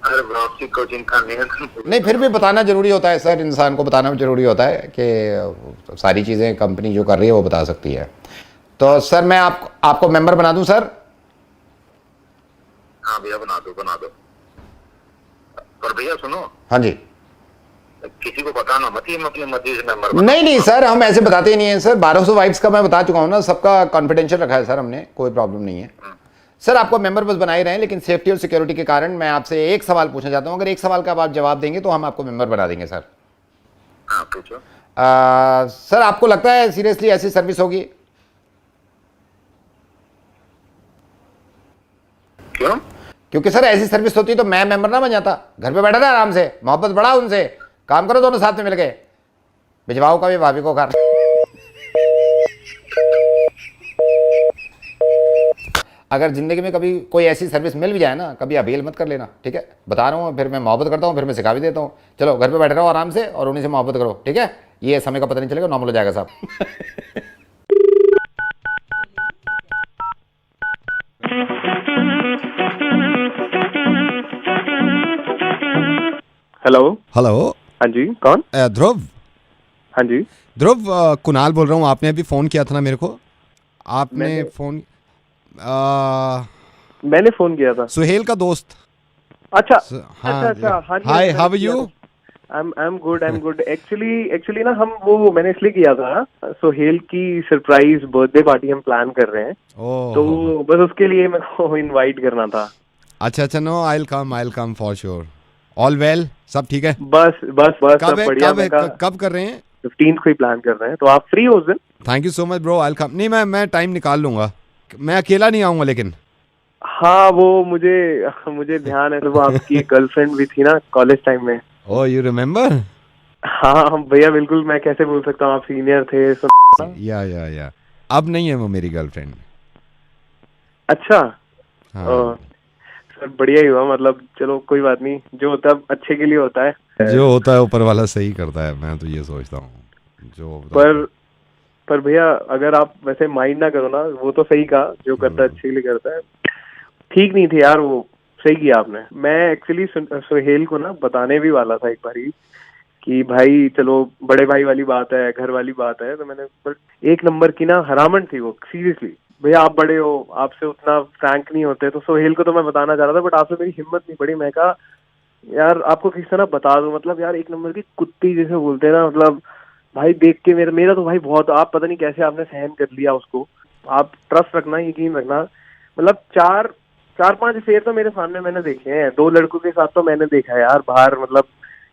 अरे वापसी को चिंता नहीं, फिर भी बताना जरूरी होता है सर, इंसान को बताना जरूरी होता है कि सारी चीज़ें कंपनी जो कर रही है वो बता सकती है। तो सर मैं आपको मेंबर बना दूं सर? हाँ भैया बना दो। पर भैया सुनो। हाँ जी। किसी को बताना मत, ही अपनी मर्जी से मेंबर। नहीं सर, हम ऐसे बताते ही नहीं है सर। 1200 वाइफ्स का मैं बता चुका हूँ ना, सबका कॉन्फिडेंशियल रखा है सर हमने, कोई प्रॉब्लम नहीं है। सर आपको मेंबर बस बना ही रहे हैं, लेकिन सेफ्टी और सिक्योरिटी के कारण मैं आपसे एक सवाल पूछना चाहता हूँ। अगर एक सवाल का आप जवाब देंगे तो हम आपको मेंबर बना देंगे सर। हाँ पूछो। सर आपको लगता है सीरियसली ऐसी सर्विस होगी? क्यों? क्योंकि सर ऐसी सर्विस होती तो मैं मेंबर ना बन जाता, घर पे बैठा था आराम से, मोहब्बत बढ़ा उनसे, काम करो दोनों साथ में मिलके, भिजवाओ कभी भाभी को घर। अगर जिंदगी में कभी कोई ऐसी सर्विस मिल भी जाए ना, कभी अवेल मत कर लेना, ठीक है? बता रहा हूँ, फिर मैं मोहब्बत करता हूँ, फिर मैं सिखा भी देता हूँ। चलो घर पे बैठे रहो आराम से और उन्हीं से मोहब्बत करो, ठीक है? ये समय का पता नहीं चलेगा, नॉर्मल हो जाएगा साहब। हेलो। हाँ जी, कौन? ध्रुव। हाँ जी ध्रुव, कुणाल बोल रहा हूँ। आपने अभी फ़ोन किया था ना मेरे को? आपने फ़ोन मैंने फ़ोन किया था। सुहेल का दोस्त। अच्छा हाँ, अच्छा। Hi, how are you? I am good. Actually ना हम वो मैंने इसलिए किया था, सुहेल की सरप्राइज बर्थडे पार्टी हम प्लान कर रहे हैं, तो बस उसके लिए मेरे को इनवाइट करना था। अच्छा, no I will come for sure. All well, सब ठीक है? बस सब बढ़िया। कब कर रहे हैं? 15 को ही प्लान कर रहे हैं, तो आप फ्री हो उस दिन? Thank you so much bro, I will कम। नहीं, मैं टाइम निकाल लूंगा, मैं अकेला नहीं आऊंगा लेकिन। हाँ वो मुझे ध्यान है, तो वो आपकी गर्लफ्रेंड भी थी ना कॉलेज टाइम में। ओह, यू रिमेम्बर? हाँ भैया बिल्कुल, मैं कैसे भूल सकता हूँ, आप सीनियर थे। या अब नहीं है वो मेरी गर्लफ्रेंड। अच्छा। हाँ। सर बढ़िया ही हुआ, मतलब चलो कोई बात नहीं, जो होता है अच्छे के लिए होता है। जो होता है ऊपर वाला सही करता है, मैं तो ये सोचता हूँ। जो पर भैया अगर आप वैसे माइंड ना करो ना, वो तो सही कहा, जो करता है अच्छे के लिए करता है। ठीक नहीं थे यार, वो सही किया आपने। मैं एक्चुअली सुहेल को ना बताने भी वाला था एक बारी कि भाई चलो बड़े भाई वाली बात है, घर वाली बात है, तो मैंने, बट एक नंबर की ना हरामन थी वो, सीरियसली। भैया आप बड़े हो, आपसे उतना फ्रैंक नहीं होते, तो सोहेल को तो मैं बताना चाह रहा था, बट आपसे मेरी हिम्मत नहीं पड़ी। मैं कहा यार आपको किस तरह बता दूं, मतलब यार एक नंबर की कुत्ती जैसे बोलते हैं ना, मतलब भाई देख के मेरा तो भाई बहुत, आप पता नहीं कैसे आपने सहन कर लिया उसको। आप ट्रस्ट रखना, यकीन रखना, मतलब चार पांच अफेयर तो मेरे सामने मैंने देखे हैं, 2 लड़कों के साथ तो मैंने देखा है यार बाहर। मतलब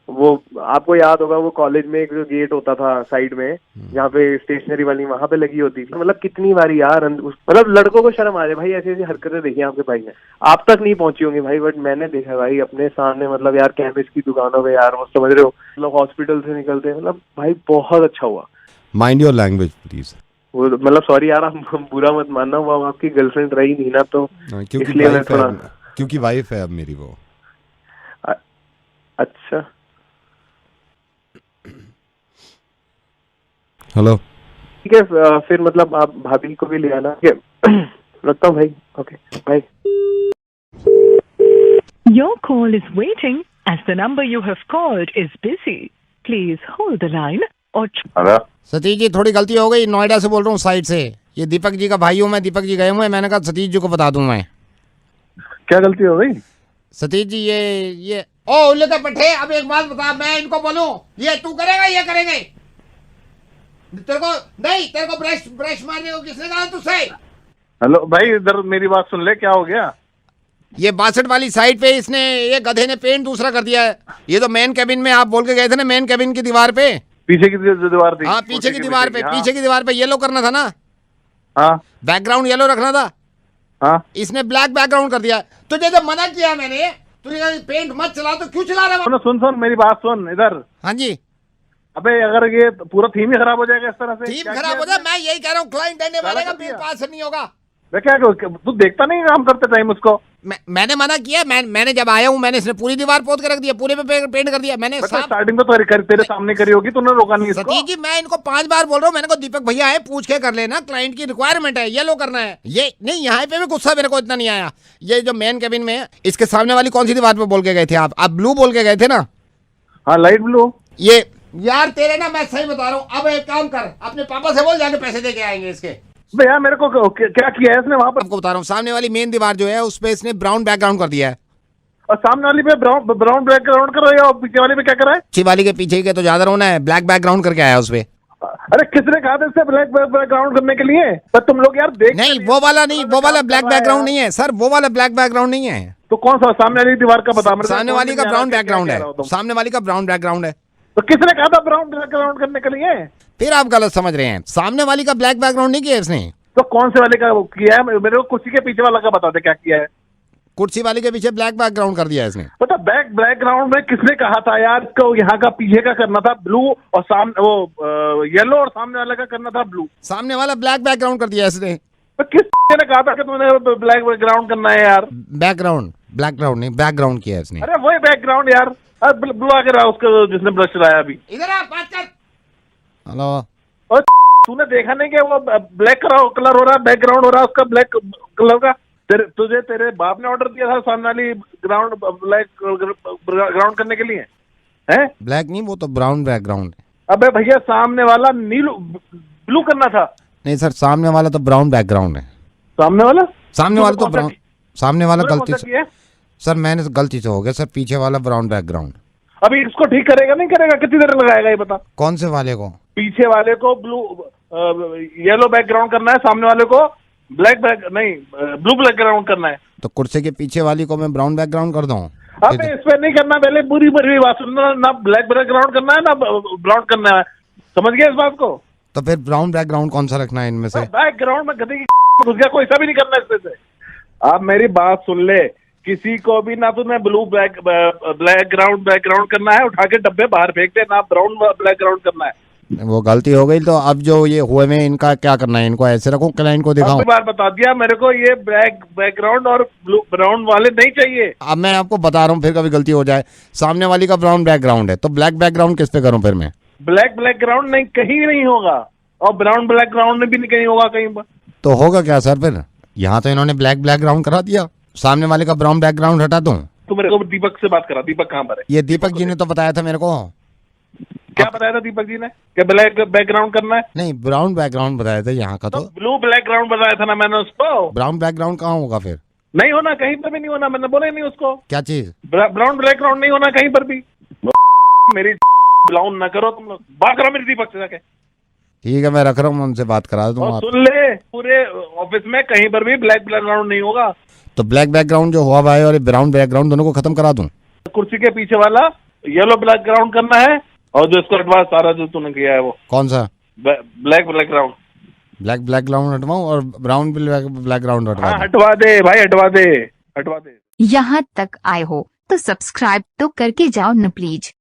वो आपको याद होगा, वो कॉलेज में एक जो गेट होता था साइड में, जहाँ पे स्टेशनरी वाली, वहां पे लगी होती थी। मतलब कितनी बारी यार, मतलब लड़कों को शर्म आ रही भाई, ऐसी ऐसी हरकतें देखी आपके भाई ने। आप तक नहीं पहुंची होंगी भाई, बट मैंने देखा भाई अपने सामने। मतलब यार केमिस्ट की दुकानों पे यार, वो समझ रहे हो, मतलब हॉस्पिटल से निकलते, मतलब भाई बहुत अच्छा हुआ। Mind your language please. वो मतलब सॉरी यार, आप बुरा मत मानना, वो आपकी गर्लफ्रेंड रही नहीं ना, तो इसलिए मैं थोड़ा, क्योंकि वाइफ है अब मेरी वो। अच्छा हेलो, ठीक है, फिर मतलब आप भाभी को भी ले आना। रखता हूँ भाई, okay bye. Your call is waiting as the number you have called is busy. Please hold the line or... Satish ji थोड़ी गलती हो गई, नोएडा से बोल रहा हूँ साइड से। ये दीपक जी का भाई हूँ मैं, दीपक जी गए हुए, मैंने कहा सतीश जी को बता दूं मैं। क्या गलती हो गई सतीश जी? ये ओ उल्ले का पट्टे, अब एक बात बता, मैं इनको बोलूं ये तू करेगा, ये करेंगे? तेरे को ब्रश मारने को किसने कहा तुझसे? हेलो भाई, इधर मेरी बात सुन ले, क्या हो गया? ये 62 वाली साइड पे इसने, ये गधे ने पेंट दूसरा कर दिया है। ये तो मेन केबिन में आप बोल के गए थे ना, मेन केबिन की दीवार पे, पीछे की दीवार थी। हाँ पीछे की दीवार पे, पीछे की दीवार पे येलो करना था ना। हाँ, बैकग्राउंड येलो रखना था। हाँ, इसने ब्लैक बैकग्राउंड कर दिया। तुझे जब मना किया मैंने, तुझे पेंट मत चला, तो क्यों चला रहा? सुन मेरी बात सुन इधर। हाँ जी। अबे अगर ये पूरा थीम ही खराब हो जाएगा इस तरह से। थीम खराब हो जाए, मैं यही कह रहा हूँ, क्लाइंट देने वाले का बिल पास नहीं होगा। क्या तू देखता नहीं काम करते टाइम उसको? मैंने मना किया, मैंने जब आया हूँ मैंने इसने पूरी दीवार पोत के रख दिया, पूरे पे पेंट कर दिया मैंने। स्टार्टिंग तो तेरे सामने करी होगी, तूने रोका नहीं इसको। सतीश जी मैं इनको 5 बार बोल रहा हूँ, मैंने को दीपक भैया है, पूछ के कर लेना, क्लाइंट की रिक्वायरमेंट है, येलो करना है। ये नहीं, यहाँ पे भी गुस्सा मेरे को इतना नहीं आया। ये जो मेन केबिन में है, इसके सामने वाली कौन सी दीवार पे बोल के गए थे आप? ब्लू बोल के गए थे ना? हाँ लाइट ब्लू। ये यार तेरे ना, मैं सही बता रहा हूँ, अब एक काम कर, अपने पापा से बोल, जाके पैसे दे के आएंगे इसके। भैया मेरे को क्या किया है इसने वहाँ पर? आपको बता रहा हूँ, सामने वाली मेन दीवार जो है उस पे इसने ब्राउन बैकग्राउंड कर दिया है। और सामने वाली पे ब्राउन बैकग्राउंड कर रहा है, और पीछे वाली पे क्या कर रहा है? पीछे वाली के पीछे के तो ज्यादा रोना है, ब्लैक बैकग्राउंड करके आया उस पे। अरे किसने कहा था इससे ब्लैक बैकग्राउंड करने के लिए? तो तुम लोग यार देख नहीं, वो वाला नहीं, वो वाला ब्लैक बैकग्राउंड नहीं है सर, वो वाला ब्लैक बैकग्राउंड नहीं है। तो कौन सा? सामने वाली दीवार का बता मेरे। सामने वाली का ब्राउन बैकग्राउंड है, सामने वाली का ब्राउन बैकग्राउंड है। तो किसने कहा था ब्राउन बैकग्राउंड करने के लिए? फिर आप गलत समझ रहे हैं, सामने वाली का ब्लैक बैकग्राउंड नहीं किया इसने। तो कौन से वाले का किया है? मेरे को कुर्सी के पीछे वाला का बता दे क्या किया है। कुर्सी वाले के पीछे ब्लैक बैकग्राउंड कर दिया इसने। पता बैकग्राउंड में किसने कहा था यार? इसको यहाँ का पीछे का करना था ब्लू, और सामने वो येलो, और सामने वाले का करना था ब्लू। सामने वाला ब्लैक बैकग्राउंड कर दिया इसने। तो किसने कहा था कि तुमने ब्लैक बैकग्राउंड करना है यार? बैकग्राउंड, ब्लैकग्राउंड नहीं, बैकग्राउंड किया इसने। अरे वही बैकग्राउंड यार, ब्लू आगे रहा उसका जिसने ब्रश चलाया अभी। इधर आ, बात कर। हेलो, और तूने देखा नहीं कि वो ब्लैक कलर हो रहा है, बैकग्राउंड हो रहा है उसका ब्लैक कलर का? तुझे तेरे बाप ने ऑर्डर दिया था सामने वाली ग्राउंड ब्लैक ग्राउंड करने के लिए? है ब्लैक नहीं, वो तो ब्राउन बैकग्राउंड है। अबे भैया सामने वाला नीलू ब्लू करना था। नहीं सर, सामने वाला तो ब्राउन बैकग्राउंड है। सामने वाला तो ब्राउन, सामने वाला गलती से सर, मैंने गलती से हो गया सर, पीछे वाला ब्राउन बैकग्राउंड। अभी इसको ठीक करेगा नहीं करेगा? कितनी देर लगाएगा ये बता? कौन से वाले को? पीछे वाले को ब्लू येलो बैकग्राउंड करना है, सामने वाले को ब्लैक नहीं ब्लू बैकग्राउंड करना है। तो कुर्सी के पीछे वाली को मैं ब्राउन बैकग्राउंड कर दूं? अबे इस पे नहीं करना, पहले पूरी बात सुनना, ना ब्लैक बैकग्राउंड करना है ना ब्राउन करना है, समझ गया इस बात को? तो फिर ब्राउन बैकग्राउंड कौन सा रखना है इनमें से? बैकग्राउंड में गधे की घुस गया, कोई सा भी नहीं करना इसमें से। आप मेरी बात सुन ले, किसी को भी ना तो ब्लू बैकग्राउंड करना है, उठा के डब्बे बाहर फेंक दे, ना ब्राउन बैकग्राउंड करना है, वो गलती हो गई, तो अब जो ये हुए में इनका क्या करना है? इनको ऐसे रखूं, क्लाइंट को दिखाऊं? बार बता दिया मेरे को, ये बैकग्राउंड और ब्लू ब्राउन वाले नहीं चाहिए। अब मैं आपको बता रहा हूँ, फिर कभी गलती हो जाए। सामने वाली का ब्राउन बैकग्राउंड है, तो ब्लैक बैकग्राउंड किस पे करूँ फिर मैं? ब्लैक बैकग्राउंड नहीं, कहीं नहीं होगा, और ब्राउन बैकग्राउंड भी नहीं कहीं होगा कहीं पर। तो होगा क्या सर फिर? यहाँ तो इन्होंने ब्लैक बैकग्राउंड करा दिया, सामने वाले का ब्राउन बैकग्राउंड हटा दूं? तो मेरे को दीपक से बात करा। दीपक कहाँ पर है? ये दीपक जी ने तो बताया था मेरे को। क्या बताया था दीपक जी ने? क्या ब्लैक बैकग्राउंड करना है? नहीं, ब्राउन बैकग्राउंड बताया था यहाँ का। तो ब्लू बैकग्राउंड बताया था ना मैंने उसको। ब्राउन बैकग्राउंड कहाँ होगा फिर? नहीं होना, कहीं पर भी नहीं होना, मैंने बोला ही नहीं उसको। क्या चीज? ब्राउन बैकग्राउंड नहीं होना कहीं पर भी। मेरी ब्लाउन ना करो तुम लोग, बात करो मेरी दीपक से जाके। ठीक है, मैं रख रहा हूँ, उनसे बात करा दूंगा। सुन ले, पूरे ऑफिस में कहीं पर भी ब्लैक बैकग्राउंड नहीं होगा। तो ब्लैक बैकग्राउंड जो हुआ भाई और ब्राउन बैकग्राउंड दोनों को खत्म करा दूं? कुर्सी के पीछे वाला येलो बैकग्राउंड करना है, और जो इसको हटवा सारा जो तूने किया है वो। कौन सा? Black background. ब्लैक बैकग्राउंड हटवाऊं और ब्राउन बैकग्राउंड हटवा? हाँ, हटवा दे भाई, हटवा दे, हटवा दे। यहाँ तक आए हो तो सब्सक्राइब तो करके जाओ न please.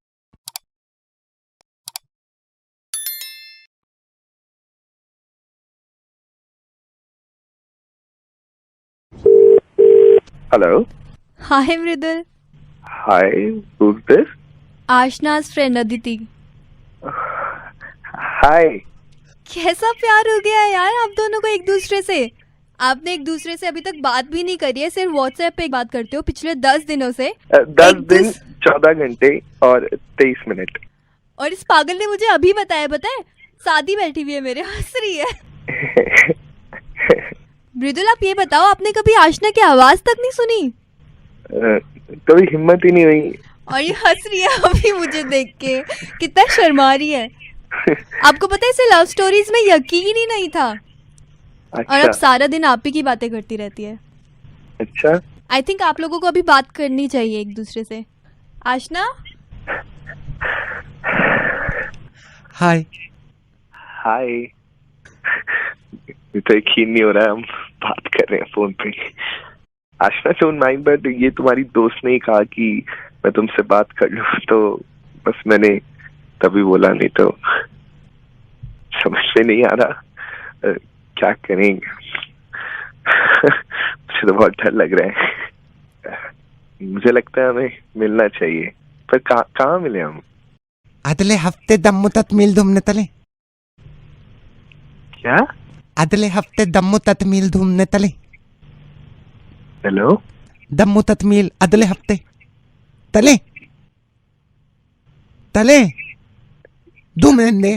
Hello. Hi Mridul. Hi, who's this? Aashna's friend Aditi. Hi. कैसा प्यार हो गया है यार आप दोनों को एक दूसरे से। आपने एक दूसरे से अभी तक बात भी नहीं करी है, सिर्फ व्हाट्सएप पे बात करते हो पिछले 10 दिनों से। 10 दिन 14 घंटे और 23 मिनट। और इस पागल ने मुझे अभी बताया, पता है शादी बैठी हुई है मेरे, हंस रही है। मृदुल आप ये बताओ, आपने कभी आशना की आवाज तक नहीं सुनी? कभी हिम्मत ही नहीं हुई। और ये हंस रही है अभी मुझे देख के, कितना शर्मा रही है। आपको पता है इसे लव स्टोरीज में यकीन ही नहीं था। अच्छा। और अब सारा दिन आप ही की बातें करती रहती है। अच्छा। आई थिंक आप लोगों को अभी बात करनी चाहिए एक दूसरे से। आशना। हाय। हाय। तो यकीन नहीं हो रहा है हम बात कर रहे हैं फोन पे। आशना डोंट माइंड, बट ये तुम्हारी दोस्त ने कहा कि मैं तुमसे बात कर लूं, तो बस मैंने तभी बोला, नहीं तो समझ में नहीं आ रहा क्या करेंगे। मुझे तो बहुत डर लग रहा है। मुझे लगता है हमें मिलना चाहिए, पर कहाँ मिले हम? अगले हफ्ते दम्मू तत्मील धूमने तले। क्या? अगले हफ्ते दम्मू तत्मील धूमने तले। हेलो? दम्मू तत्मील अगले हफ्ते तले तले धूमेंदे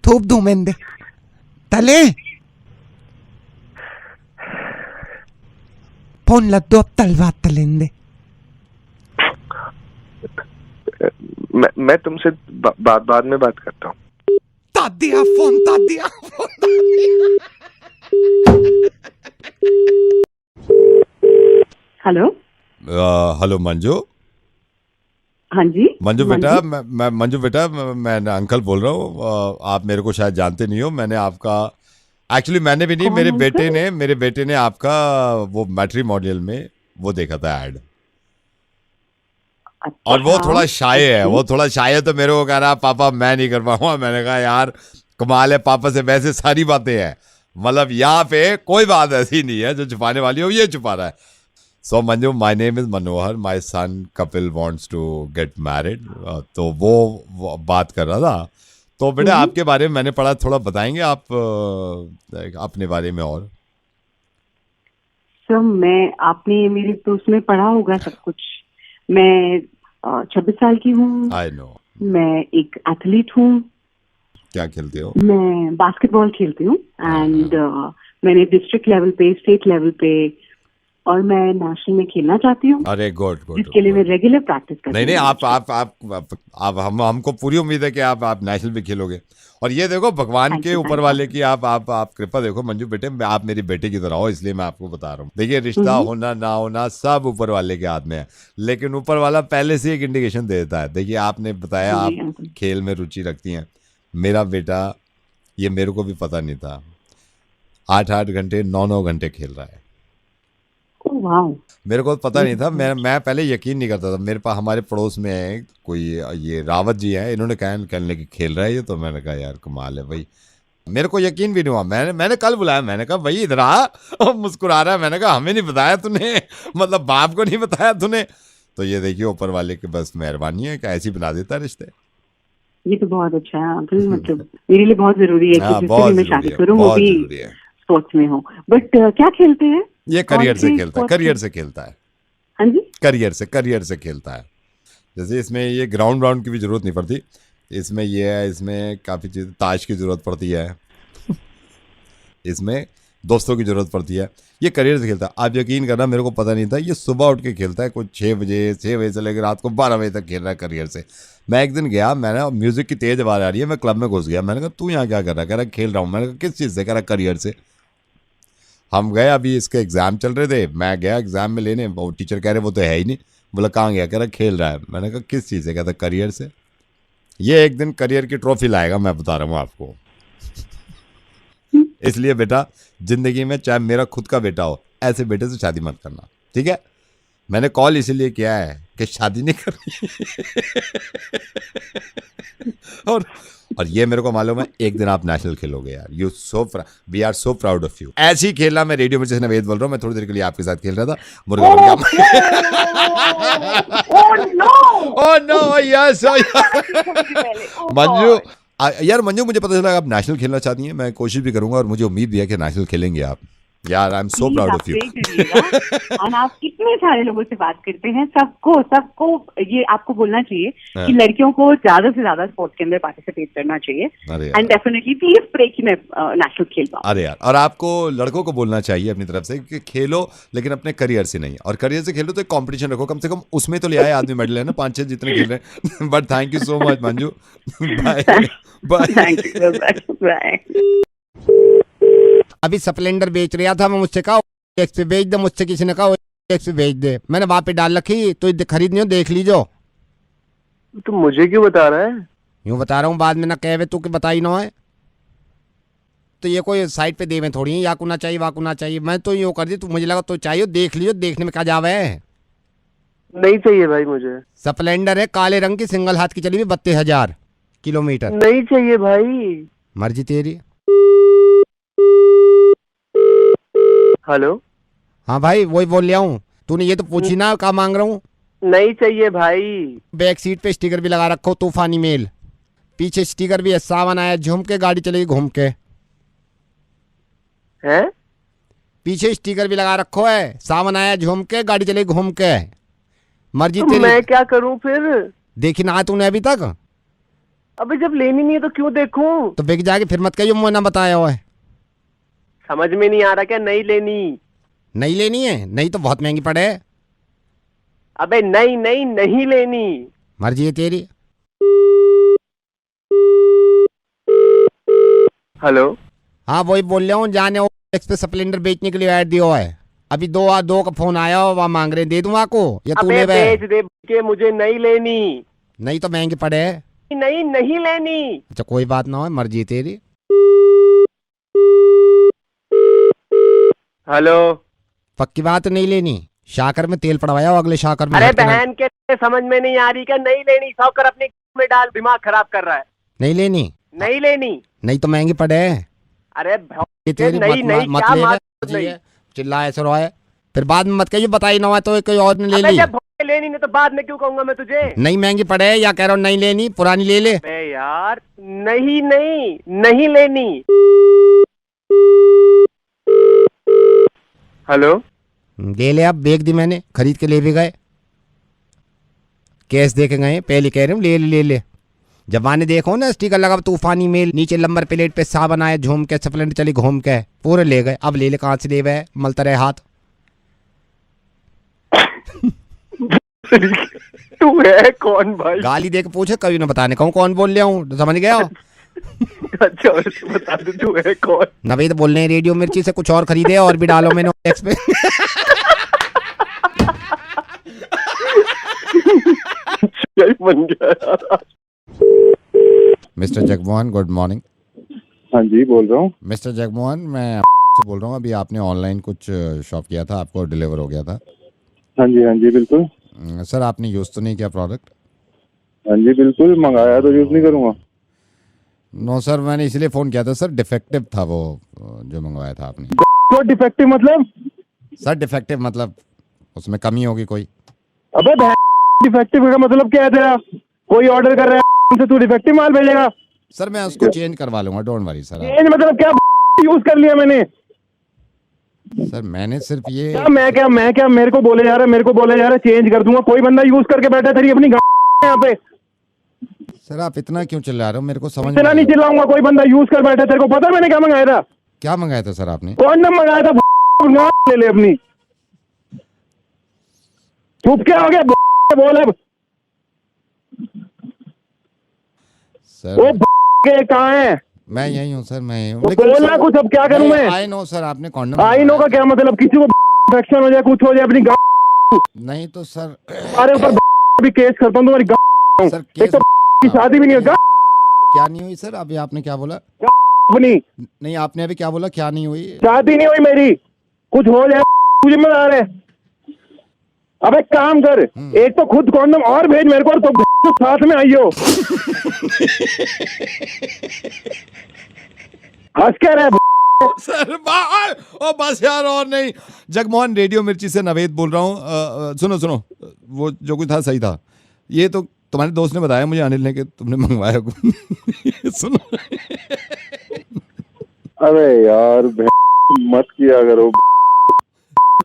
थूप धूमेंदे तले फोन लद्दो अब तलवा तलेंदे। मैं तुमसे बाद में बात करता हूँ। तादिया फोन तादिया हेलो। हेलो मंजू। हाँ जी मंजू बेटा, मैं मंजू बेटा, मैं अंकल बोल रहा हूँ। आप मेरे को शायद जानते नहीं हो। मैंने आपका, एक्चुअली मैंने भी नहीं, मेरे बेटे ने आपका वो मैट्रिमोनियल में वो देखा था ऐड। अच्छा, और वो थोड़ा शाय है, तो मेरे को कह रहा पापा मैं नहीं कर पाऊंगा। मैंने कहा यार कमाल है, पापा से वैसे सारी बातें हैं, मतलब यहाँ पे कोई बात ऐसी नहीं है जो छुपाने वाली हो, ये छुपा रहा है। So Manju, my name is Manohar, my son Kapil wants to get married. तो वो बात कर रहा था। तो बेटा आपके बारे में मैंने पढ़ा, थोड़ा बताएंगे आप अपने बारे में? और सर आपने मेरे तो उसमें पढ़ा होगा सब कुछ। मैं 26 साल की हूँ। I know. मैं एक एथलीट हूँ। क्या खेलते हो? मैं बास्केटबॉल खेलती हूँ एंड मैंने डिस्ट्रिक्ट लेवल पे, स्टेट लेवल पे और मैं नेशनल में खेलना चाहती हूँ। अरे गुड गुड। जिसके लिए मैं रेगुलर प्रैक्टिस करती हूँ। नहीं आप हमको पूरी उम्मीद है कि आप नेशनल भी खेलोगे। और ये देखो भगवान के ऊपर वाले की आप कृपा देखो मंजू बेटे, आप मेरी बेटे की तरह हो, इसलिए मैं आपको बता रहा हूँ। देखिए रिश्ता होना ना होना सब ऊपर वाले के हाथ में है, लेकिन ऊपर वाला पहले से एक इंडिकेशन दे देता है। देखिए आपने बताया आप खेल में रुचि रखती हैं। मेरा बेटा, ये मेरे को भी पता नहीं था, 8-8 घंटे 9-9 घंटे खेल रहा है। वाह, मेरे को पता नहीं था, मैं पहले यकीन नहीं करता था। मेरे पास हमारे पड़ोस में है कोई, ये रावत जी हैं, इन्होंने कहने की खेल रहा है ये, तो मैंने कहा यार कमाल है भाई। मेरे को यकीन भी नहीं हुआ। मैंने कल बुलाया, मैंने कहा भाई इधर आ, और मुस्कुरा रहा है। मैंने कहा हमें नहीं बताया तूने, मतलब बाप को नहीं बताया तूने। तो ये देखिए ऊपर वाले की बस मेहरबानी है कि ऐसी बना देता है रिश्ते। ये तो बहुत अच्छा है। मतलब मेरे लिए बहुत जरूरी है कि जिससे भी मैं शादी करूँ वो भी स्पोर्ट्स में हो। बट क्या खेलते हैं? ये करियर से खेलता है, करियर से खेलता है। हाँ जी, करियर से खेलता है। जैसे इसमें ये ग्राउंड की भी जरूरत नहीं पड़ती। इसमें ये है, इसमें काफ़ी चीज़, ताश की ज़रूरत पड़ती है, इसमें दोस्तों की ज़रूरत पड़ती है। ये करियर से खेलता है। आप यकीन करना, मेरे को पता नहीं था ये सुबह उठ के खेलता है, कुछ 6 बजे से लेकर रात को 12 बजे तक खेल रहा है करियर से। मैं एक दिन गया, मैंने म्यूज़िक की तेज़ आवाज़ आ रही है, मैं क्लब में घुस गया। मैंने कहा तू यहाँ क्या कर रहा है? कह रहा खेल रहा हूँ। मैंने कहा किस चीज़ से? कह रहा करियर से। हम गए, अभी इसके एग्ज़ाम चल रहे थे, मैं गया एग्ज़ाम में लेने, वो टीचर कह रहे वो तो है ही नहीं। बोला कहाँ गया? कह रहा खेल रहा है। मैंने कहा किस चीज़ से? कहता करियर से। ये एक दिन करियर की ट्रॉफी लाएगा, मैं बता रहा हूँ आपको। इसलिए बेटा जिंदगी में चाहे मेरा खुद का बेटा हो, ऐसे बेटे से शादी मत करना, ठीक है? मैंने कॉल इसीलिए किया है कि शादी नहीं करनी। और ये मेरे को मालूम है एक दिन आप नेशनल खेलोगे यार। We are so proud of you. ऐसे ही खेलना। मैं रेडियो मिर्ची से नवेद बोल रहा हूँ। मैं थोड़ी देर के लिए आपके साथ खेल रहा था, मुर्गा बन गया। मंजू यार, मंजू मुझे पता चला आप नेशनल खेलना चाहती हैं। मैं कोशिश भी करूंगा और मुझे उम्मीद भी है कि नेशनल खेलेंगे आप। यार I am so proud of you. और आप कितने सारे लोगों से बात करते हैं, सबको ये आपको बोलना चाहिए कि लड़कियों को ज्यादा से ज्यादा स्पोर्ट्स के अंदर पार्टिसिपेट करना चाहिए। एंड डेफिनेटली प्लीज प्रे कि मैं नेशनल खेल पाऊं। अरे यार, और आपको लड़कों को बोलना चाहिए अपनी तरफ से कि खेलो, लेकिन अपने करियर से नहीं। और करियर से खेलो तो एक कॉम्पिटिशन रखो, कम से कम उसमें तो ले आए आदमी मेडल है ना, 5-6 जितने खेल रहे हैं। But thank you so much Manju. Bye bye. अभी स्प्लेंडर बेच रहा था, मैं मुझसे कहा एक्स पे बेच दे, मुझसे किसी ने कहा एक्स पे बेच दे। मैंने वहां पे डाल रखी, तो खरीदनी हो देख लीजो। तो मुझे क्यों बता रहा है? यूं बता रहा हूँ, बाद में ना कहे तू कि बताई ना है। तो ये कोई साइड पे देवे थोड़ी है, या को ना चाहिए वाकू ना चाहिए। मैं तो यूँ कर दी, तो मुझे लगा तो चाहिए, देख लियो। देखने में क्या जावे है? नहीं चाहिए भाई मुझे। स्प्लेंडर है, काले रंग की, सिंगल हाथ की, चली हुई 32,000 किलोमीटर। नहीं चाहिए भाई। मर्जी तेरी। हेलो। हाँ भाई, वही बोल लिया हूँ। तूने ये तो पूछी ना क्या मांग रहा हूँ। नहीं चाहिए भाई। बैक सीट पे स्टिकर भी लगा रखो, तूफानी मेल। पीछे स्टिकर भी है, सावन आया झूम के, गाड़ी चलेगी घूम के। हैं? पीछे स्टिकर भी लगा रखो है, सावन आया झूम के, गाड़ी चलेगी घूम के। मर्जी तो तेरी। मैं क्या करूँ फिर? देखी ना तूने अभी तक? अबे जब लेनी नहीं है तो क्यों देखूं? तो बिक जाके फिर मत कहियो मुझे ना बताया हुआ है। समझ में नहीं आ रहा क्या? नहीं लेनी। नहीं लेनी है? नहीं तो बहुत महंगी पड़े। अबे नहीं लेनी। मर्जी है तेरी। हेलो। हाँ वही बोल रहा हूँ, जाने एक्सप्रेस स्प्लेंडर बेचने के लिए ऐड दिया है। अभी दो का फोन आया हो, वहाँ मांग रहे, दे दूँ आपको या तू ले? बेच दे के, मुझे नहीं लेनी। नहीं तो महंगी पड़े। नहीं लेनी। अच्छा कोई बात ना हो, मर्जी तेरी। हेलो। पक्की बात नहीं लेनी? शाकर में तेल पड़वाया अगले शाकर में। अरे बहन के समझ में नहीं आ रही क्या? नहीं लेनी। शौकर अपने में डाल, दिमाग खराब कर रहा है। नहीं लेनी? नहीं लेनी। नहीं तो महंगी पड़े। अरे तेरी नहीं चिल्ला ऐसा रहा है, फिर बाद में मत कहिए बताई ना तो कोई और ने ले ली। लेनी नहीं तो बाद में क्यों कहूंगा मैं तुझे? नहीं महंगी पड़े, या कह रहा हूँ नहीं लेनी, पुरानी ले ले। यार नहीं लेनी। हेलो। ले ले, अब बेच दी मैंने, खरीद के ले भी गए, कैश दे के गए। पहले कह रहे हूँ ले ले। जब आने देखो ना स्टिकर लगा तूफानी मेल, नीचे नंबर प्लेट पे सावन आया झूम के, स्प्लेंडर चली घूम के, पूरे ले गए। अब ले ले, कहाँ से ले गए? मलता रहे हाथ। तू है कौन भाई? गाली दे के पूछे, कभी ना बताने कहूँ कौन बोल रहा हूँ, समझ गया? अच्छा बता दे तू है कौन? नवेद बोल रहे हैं, रेडियो मिर्ची से कुछ और खरीदे और भी डालो मैंने टैक्स पे। बन गया। Mister Jagmohan, good morning. हाँ जी बोल रहा हूँ। मिस्टर जगमोहन, मैं से बोल रहा हूँ। अभी आपने ऑनलाइन कुछ शॉप किया था, आपको डिलीवर हो गया था। हाँ जी बिल्कुल। सर आपने यूज़ तो नहीं किया प्रोडक्ट? हाँ जी बिल्कुल, मंगाया तो यूज़ नहीं करूँगा। नो सर, मैंने इसलिए फ़ोन किया था सर, डिफेक्टिव था वो जो मंगवाया था आपने। तो डिफेक्टिव मतलब? सर डिफेक्टिव मतलब उसमें कमी होगी कोई। अबे डिफेक्टिव का मतलब क्या है तेरा? कोई ऑर्डर कर रहा है तो तू डिफेक्टिव माल भेजेगा? सर मैं उसको चेंज करवा लूंगा, डोंट वरी सर। चेंज मतलब क्या? यूज कर लिया मैंने। सर मैंने सिर्फ ये मैं क्या मेरे को बोले जा रहा है चेंज कर दूंगा। कोई बंदा यूज करके बैठा तेरी अपनी यहाँ पे। सर आप इतना क्यों चिल्ला रहे हो? मेरे को समझ इतना नहीं चिल्लाऊंगा। कोई बंदा यूज कर बैठा, तेरे को पता मैंने क्या मंगाया था? क्या मंगाया था सर आपने? कॉन्डम मंगाया था। ले ले अपनी। चुप क्या हो गया? बोल अब। सर वो कहाँ है? मैं यही हूँ सर, मैं यही हूँ। बोलना कुछ, अब क्या करूँ मैं? आई नो सर, आपने कॉन्डम। आई नो का क्या मतलब? किसी को इन्फेक्शन हो जाए, कुछ हो जाए अपनी नहीं तो सर तुम्हारे ऊपर भी केस करता हूँ तुम्हारी सर। एक तो की शादी भी नहीं है। क्या नहीं हुई सर? अभी आपने क्या बोला? अपनी नहीं, आपने अभी क्या बोला? क्या नहीं हुई? शादी नहीं हुई मेरी। कुछ हो जाए तुझे में आ रहे। अब एक काम कर, एक तो खुद कॉन्डम और भेज मेरे को, और तो साथ में आइयो। हंस क्या रहा है सर? ओ बस यार, और नहीं। जगमोहन रेडियो मिर्ची से नवेद बोल रहा हूँ। सुनो, वो जो कुछ था सही था। ये तो तुम्हारे दोस्त ने बताया मुझे, अनिल ने, कि तुमने मंगवाया। सुनो अरे यार मत किया करो,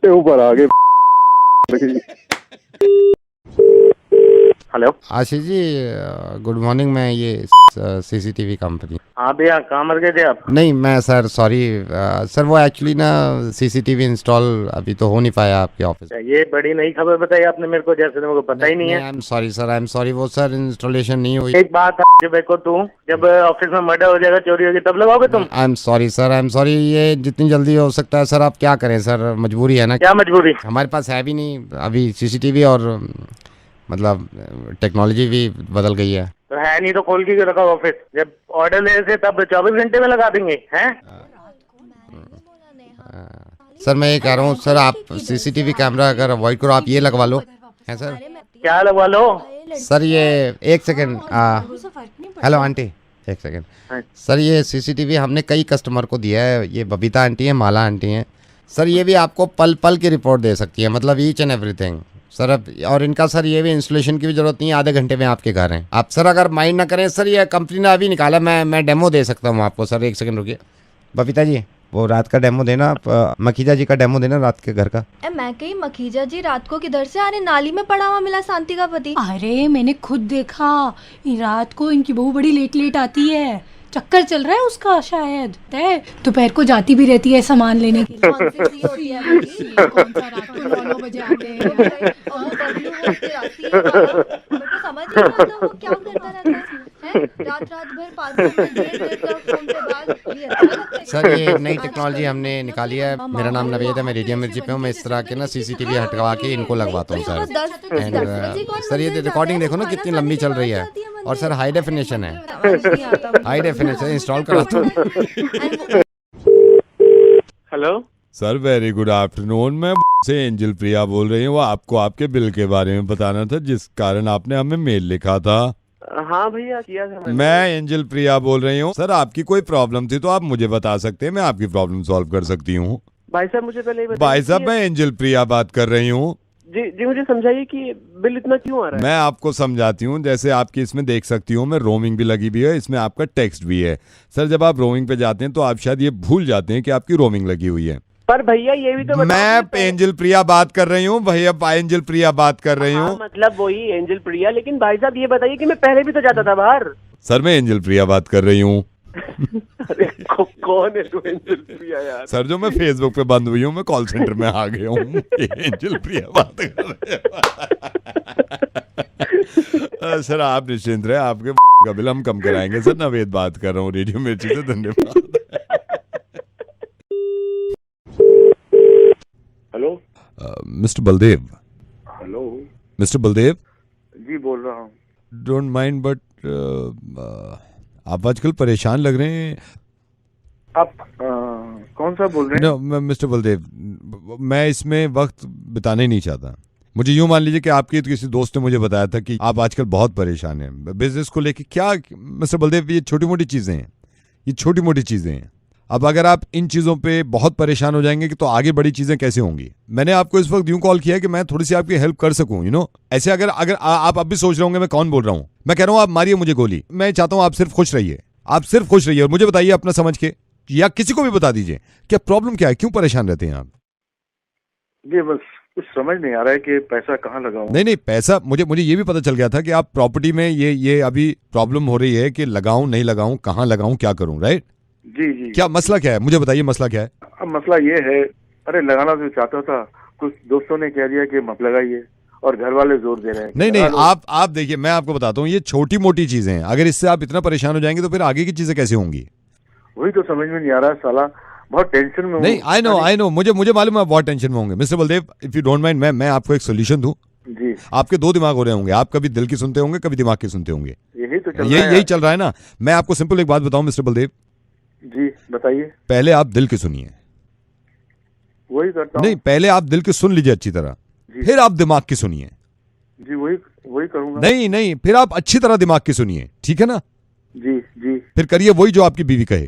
ऊपर आगे। Hello Ashish ji, good morning. मैं ये सीसीटीवी कंपनी। हाँ भैया, कहाँ मर गए थे आप? नहीं मैं सर सॉरी सर, वो एक्चुअली ना सीसीटीवी इंस्टॉल अभी तो हो नहीं पाया आपके ऑफिस। ये बड़ी नई खबर बताई आपने मेरे को, जैसे मेरे को पता ही नहीं है। I am sorry sir, I am sorry. वो सर इंस्टॉलेशन नहीं हुई। एक बात देखो, तू जब ऑफिस में मर्डर हो जाएगा, चोरी होगी, तब लगाओगे तुम? I am sorry sir, I am sorry. ये जितनी जल्दी हो सकता है सर। आप क्या करें सर, मजबूरी है ना। क्या मजबूरी? हमारे पास है भी नहीं अभी सीसीटीवी, और मतलब टेक्नोलॉजी भी बदल गई है। तो है नहीं तो खोल के रखा ऑफिस। जब ऑर्डर ले से तब 24 घंटे में लगा देंगे हैं? सर मैं ये कह रहा हूँ सर, आप सीसीटीवी कैमरा अगर अवॉइड करो, आप ये लगवा लो। है सर? क्या लगवा लो? सर ये एक सेकेंड। हेलो आंटी, एक सेकेंड। सर ये सीसीटीवी हमने कई कस्टमर को दिया है। ये बबीता आंटी है, माला आंटी हैं सर। ये भी आपको पल पल की रिपोर्ट दे सकती है, मतलब ईच एंड एवरीथिंग सर। अब और इनका सर ये भी इंस्टॉलेशन की भी जरूरत नहीं है, आधे घंटे में आपके घर हैं। आप सर अगर माइंड ना करें सर, ये कंपनी ने अभी निकाला, मैं डेमो दे सकता हूँ आपको सर। एक सेकंड रुकिए। बबीता जी, वो रात का डेमो देना, मखीजा जी का डेमो देना रात के घर का। मैं कही मखीजा जी रात को किधर से? अरे नाली में पड़ा हुआ मिला शांति का पति। अरे मैंने खुद देखा, रात को इनकी बहू बड़ी लेट आती है, चक्कर चल रहा है उसका शायद। दोपहर को जाती भी रहती है सामान लेने के लिए। कौन सा रात को 9 बजे आते हैं। समझ नहीं आता वो क्या करता रहता है। रात भर 5 देर तक फोन पे बात। सर ये नई टेक्नोलॉजी हमने निकाली है। मेरा नाम नवेद है, मैं रेडियो मिर्ची पे हूँ। मैं इस तरह के ना सीसीटीवी हटवा के इनको लगवाता हूँ सर। एंड सर ये रिकॉर्डिंग देखो ना कितनी लंबी चल रही है, और सर हाई डेफिनेशन है। हाई डेफिनेशन इंस्टॉल कराता हूँ। Hello sir, very good afternoon. मैं से एंजल प्रिया बोल रही हूँ। आपको आपके बिल के बारे में बताना था, जिस कारण आपने हमें मेल लिखा था। हाँ भैया, किया था। मैं एंजल प्रिया बोल रही हूँ सर। आपकी कोई प्रॉब्लम थी तो आप मुझे बता सकते हैं, मैं आपकी प्रॉब्लम सॉल्व कर सकती हूँ। भाई साहब मुझे पहले भाई साहब, मैं एंजल प्रिया बात कर रही हूँ। जी मुझे समझाइए कि बिल इतना क्यों आ रहा है। मैं आपको समझाती हूँ। जैसे आपकी इसमें देख सकती हूँ मैं, रोमिंग भी लगी भी है, इसमें आपका टेक्स्ट भी है। सर जब आप रोमिंग पे जाते हैं तो आप शायद ये भूल जाते हैं कि आपकी रोमिंग लगी हुई है। पर भैया ये भी तो मैं एंजल प्रिया बात कर रही हूँ भैया, एंजल प्रिया बात कर रही हूँ। मतलब वही एंजल प्रिया। लेकिन भाई साहब ये बताइए कि मैं पहले भी तो जाता था बाहर। सर मैं एंजल प्रिया बात कर रही हूँ। अरे कौन है तू एंजल प्रिया यार? सर जो मैं फेसबुक पे बंद हुई हूँ, मैं कॉल सेंटर में आ गया हूँ। एंजल प्रिया बात कर रहे हैं। सर आप निश्चिंत रहे, आपके का बिल हम कम कराएंगे। सर नवेद बात कर रहा हूँ रेडियो मिर्ची से। धन्यवाद। Hello mister Baldev. Hello mister Baldev ji बोल रहा हूँ। डोंट माइंड बट आप आजकल परेशान लग रहे हैं। आप कौन सा बोल रहे हैं? नो मिस्टर बलदेव, मैं इसमें वक्त बिताने नहीं चाहता। मुझे यूं मान लीजिए कि आपके किसी दोस्त ने मुझे बताया था कि आप आजकल बहुत परेशान हैं बिजनेस को लेके। क्या मिस्टर बलदेव, ये छोटी मोटी चीजें हैं, ये छोटी मोटी चीजें हैं। अब अगर आप इन चीजों पे बहुत परेशान हो जाएंगे कि तो आगे बड़ी चीजें कैसे होंगी। मैंने आपको इस वक्त यूं कॉल किया कि मैं थोड़ी सी आपकी हेल्प कर सकूं, यू नो। ऐसे अगर अगर आप अब भी सोच रहे होंगे मैं कौन बोल रहा हूं, मैं कह रहा हूं आप मारिए मुझे गोली। मैं चाहता हूं आप सिर्फ खुश रहिए, आप सिर्फ खुश रहिए और मुझे बताइए अपना समझ के, या किसी को भी बता दीजिए क्या प्रॉब्लम क्या है, क्यों परेशान रहते हैं आप? ये बस कुछ समझ नहीं आ रहा है कि पैसा कहाँ लगाऊं। नहीं पैसा, मुझे ये भी पता चल गया था कि आप प्रॉपर्टी में ये अभी प्रॉब्लम हो रही है कि लगाऊं नहीं लगाऊं, कहाँ लगाऊं, क्या करूं, राइट? जी जी। क्या मसला क्या है, मुझे बताइए मसला क्या है? अब मसला ये है, अरे लगाना तो चाहता था, कुछ दोस्तों ने कह दिया कि मत लगाइए और घर वाले जोर दे रहे हैं। नहीं आप देखिए, मैं आपको बताता हूँ, ये छोटी मोटी चीजें हैं। अगर इससे आप इतना परेशान हो जाएंगे तो फिर आगे की चीजें कैसे होंगी? वही तो समझ में नहीं आ रहा है साला, बहुत टेंशन में हूँ। नहीं आई नो मुझे मालूम है बहुत टेंशन में होंगे। Mister Baldev, if you don't mind, मैं आपको एक सोल्यूशन दूं। जी। आपके दो दिमाग हो रहे होंगे, आप कभी दिल की सुनते होंगे, कभी दिमाग की सुनते होंगे। यही तो यही चल रहा है ना। मैं आपको सिंपल एक बात बताऊं मिस्टर बलदेव। जी बताइए। पहले आप दिल की सुनिए। वही करता हूं। नहीं, पहले आप दिल की सुन लीजिए अच्छी तरह, फिर आप दिमाग की सुनिए। जी वही करूंगा। नहीं, फिर आप अच्छी तरह दिमाग की सुनिए, ठीक है ना? जी। फिर करिए वही जो आपकी बीवी कहे।